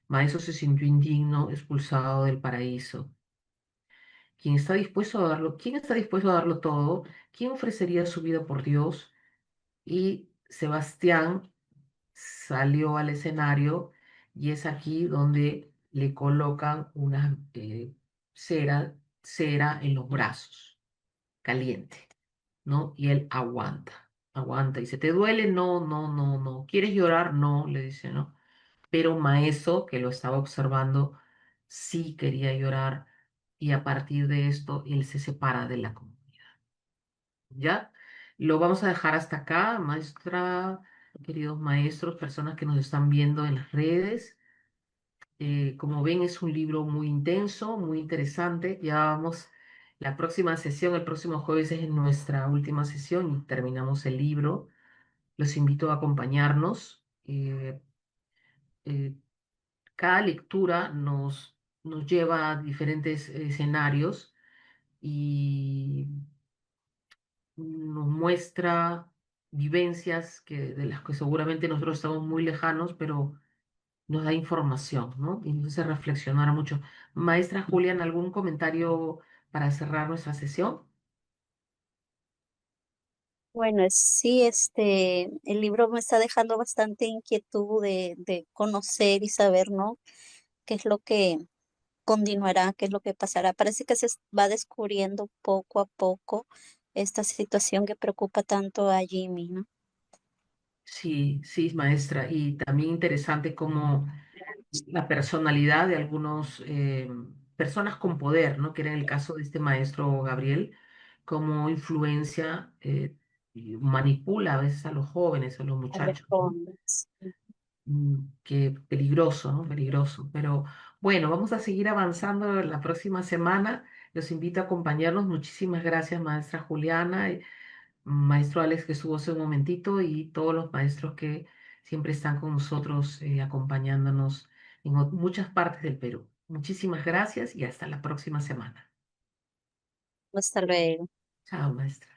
Maestro se sintió indigno, expulsado del paraíso. ¿Quién está dispuesto a darlo todo? ¿Quién ofrecería su vida por Dios? Y Sebastián salió al escenario y es aquí donde le colocan una cera en los brazos, caliente, ¿no? Y él aguanta, aguanta. Dice, ¿te duele? No, no, no, no. ¿Quieres llorar? No, le dice, ¿no? Pero Maeso, que lo estaba observando, sí quería llorar y a partir de esto él se separa de la comunidad. ¿Ya? Lo vamos a dejar hasta acá, maestra, queridos maestros, personas que nos están viendo en las redes. Como ven, es un libro muy intenso, muy interesante. Ya vamos, la próxima sesión, el próximo jueves es nuestra última sesión y terminamos el libro. Los invito a acompañarnos. Eh, cada lectura nos lleva a diferentes escenarios y nos muestra vivencias de las que seguramente nosotros estamos muy lejanos, pero nos da información, ¿no? Y nos hace reflexionar mucho. Maestra Julián, ¿algún comentario para cerrar nuestra sesión? Bueno, sí, el libro me está dejando bastante inquietud de conocer y saber, ¿no? ¿Qué es lo que continuará? ¿Qué es lo que pasará? Parece que se va descubriendo poco a poco esta situación que preocupa tanto a Jimmy, ¿no? Sí, sí, maestra. Y también interesante cómo la personalidad de algunos personas con poder, ¿no? Que era el caso de este maestro Gabriel, cómo influencia y manipula a veces a los jóvenes, a los A muchachos, ¿no? respondes. Qué peligroso, ¿no? Peligroso. Pero bueno, vamos a seguir avanzando la próxima semana. Los invito a acompañarnos. Muchísimas gracias, maestra Juliana. maestro Alex que estuvo hace un momentito y todos los maestros que siempre están con nosotros acompañándonos en muchas partes del Perú. Muchísimas gracias y hasta la próxima semana. Hasta luego. Chao, maestra.